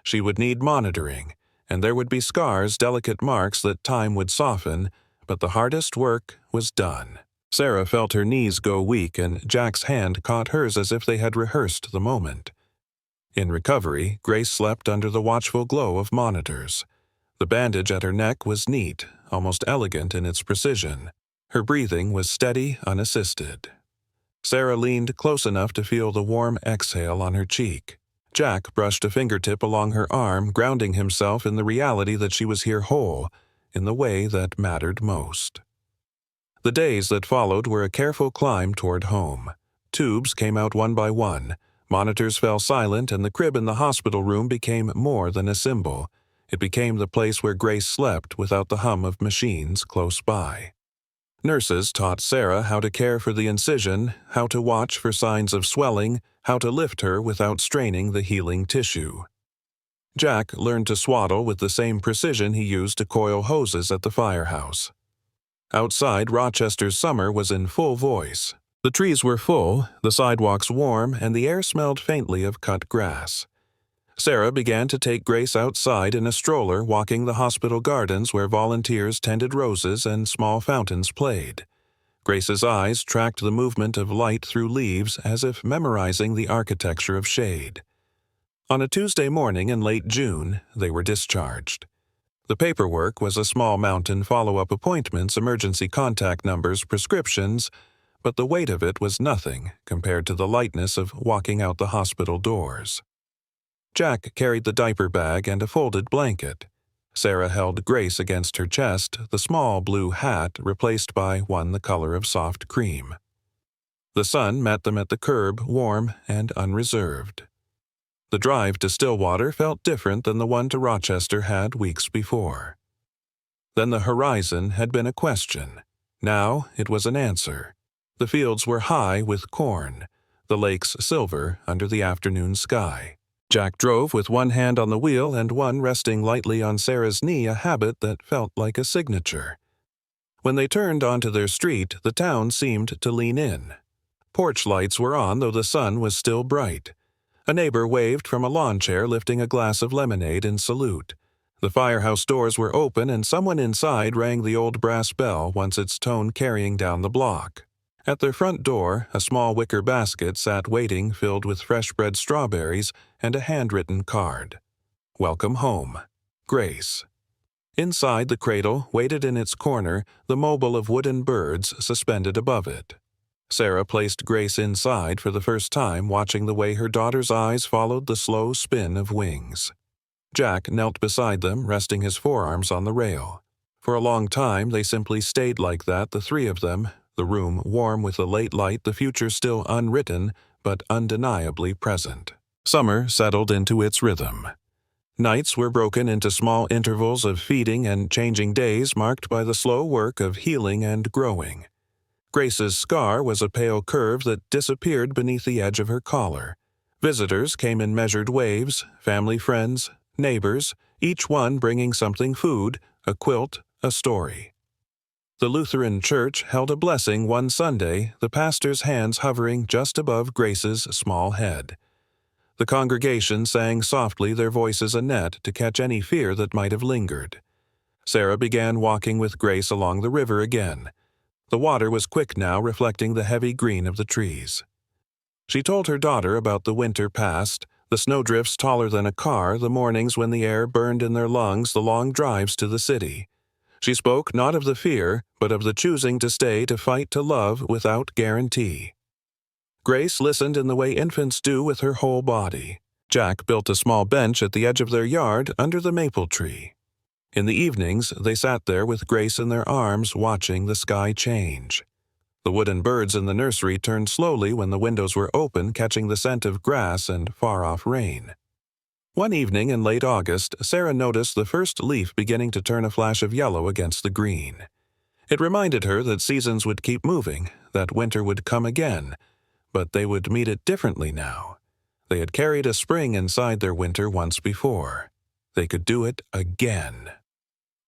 She would need monitoring, and there would be scars, delicate marks that time would soften, but the hardest work was done. Sarah felt her knees go weak, and Jack's hand caught hers as if they had rehearsed the moment. In recovery, Grace slept under the watchful glow of monitors. The bandage at her neck was neat, almost elegant in its precision. Her breathing was steady, unassisted. Sarah leaned close enough to feel the warm exhale on her cheek. Jack brushed a fingertip along her arm, grounding himself in the reality that she was here whole, in the way that mattered most. The days that followed were a careful climb toward home. Tubes came out one by one. Monitors fell silent, and the crib in the hospital room became more than a symbol. It became the place where Grace slept without the hum of machines close by. Nurses taught Sarah how to care for the incision, how to watch for signs of swelling, how to lift her without straining the healing tissue. Jack learned to swaddle with the same precision he used to coil hoses at the firehouse. Outside, Rochester's summer was in full voice. The trees were full, the sidewalks warm, and the air smelled faintly of cut grass. Sarah began to take Grace outside in a stroller, walking the hospital gardens where volunteers tended roses and small fountains played. Grace's eyes tracked the movement of light through leaves as if memorizing the architecture of shade. On a Tuesday morning in late June, they were discharged. The paperwork was a small mountain: follow-up appointments, emergency contact numbers, prescriptions, but the weight of it was nothing compared to the lightness of walking out the hospital doors. Jack carried the diaper bag and a folded blanket. Sarah held Grace against her chest, the small blue hat replaced by one the color of soft cream. The sun met them at the curb, warm and unreserved. The drive to Stillwater felt different than the one to Rochester had weeks before. Then the horizon had been a question. Now it was an answer. The fields were high with corn, the lakes silver under the afternoon sky. Jack drove with one hand on the wheel and one resting lightly on Sarah's knee, a habit that felt like a signature. When they turned onto their street, the town seemed to lean in. Porch lights were on, though the sun was still bright. A neighbor waved from a lawn chair, lifting a glass of lemonade in salute. The firehouse doors were open, and someone inside rang the old brass bell, once its tone carrying down the block. At their front door, a small wicker basket sat waiting, filled with fresh-bred strawberries and a handwritten card. Welcome home, Grace. Inside the cradle waited in its corner the mobile of wooden birds suspended above it. Sarah placed Grace inside for the first time, watching the way her daughter's eyes followed the slow spin of wings. Jack knelt beside them, resting his forearms on the rail. For a long time they simply stayed like that, the three of them, the room warm with the late light, the future still unwritten but undeniably present. Summer settled into its rhythm. Nights were broken into small intervals of feeding and changing days marked by the slow work of healing and growing. Grace's scar was a pale curve that disappeared beneath the edge of her collar. Visitors came in measured waves, family, friends, neighbors, each one bringing something: food, a quilt, a story. The Lutheran church held a blessing one Sunday, the pastor's hands hovering just above Grace's small head. The congregation sang softly, their voices a net to catch any fear that might have lingered. Sarah began walking with Grace along the river again. The water was quick now, reflecting the heavy green of the trees. She told her daughter about the winter past, the snowdrifts taller than a car, the mornings when the air burned in their lungs, the long drives to the city. She spoke not of the fear, but of the choosing to stay, to fight, to love without guarantee. Grace listened in the way infants do with her whole body. Jack built a small bench at the edge of their yard under the maple tree. In the evenings, they sat there with Grace in their arms, watching the sky change. The wooden birds in the nursery turned slowly when the windows were open, catching the scent of grass and far-off rain. One evening in late August, Sarah noticed the first leaf beginning to turn a flash of yellow against the green. It reminded her that seasons would keep moving, that winter would come again, but they would meet it differently now. They had carried a spring inside their winter once before. They could do it again.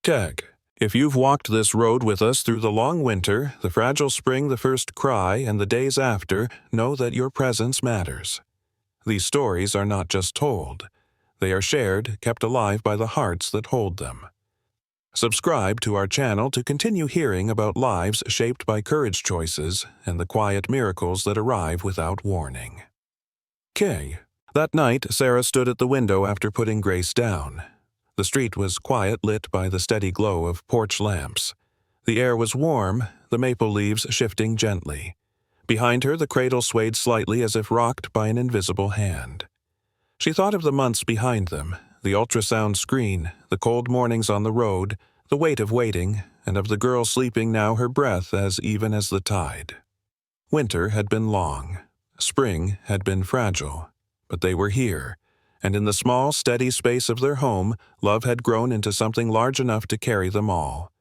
Tag. If you've walked this road with us through the long winter, the fragile spring, the first cry, and the days after, know that your presence matters. These stories are not just told. They are shared, kept alive by the hearts that hold them. Subscribe to our channel to continue hearing about lives shaped by courage choices and the quiet miracles that arrive without warning. K. That night, Sarah stood at the window after putting Grace down. The street was quiet, lit by the steady glow of porch lamps. The air was warm, the maple leaves shifting gently. Behind her, the cradle swayed slightly as if rocked by an invisible hand. She thought of the months behind them, the ultrasound screen, the cold mornings on the road, the weight of waiting, and of the girl sleeping now, her breath as even as the tide. Winter had been long. Spring had been fragile. But they were here, and in the small, steady space of their home, love had grown into something large enough to carry them all.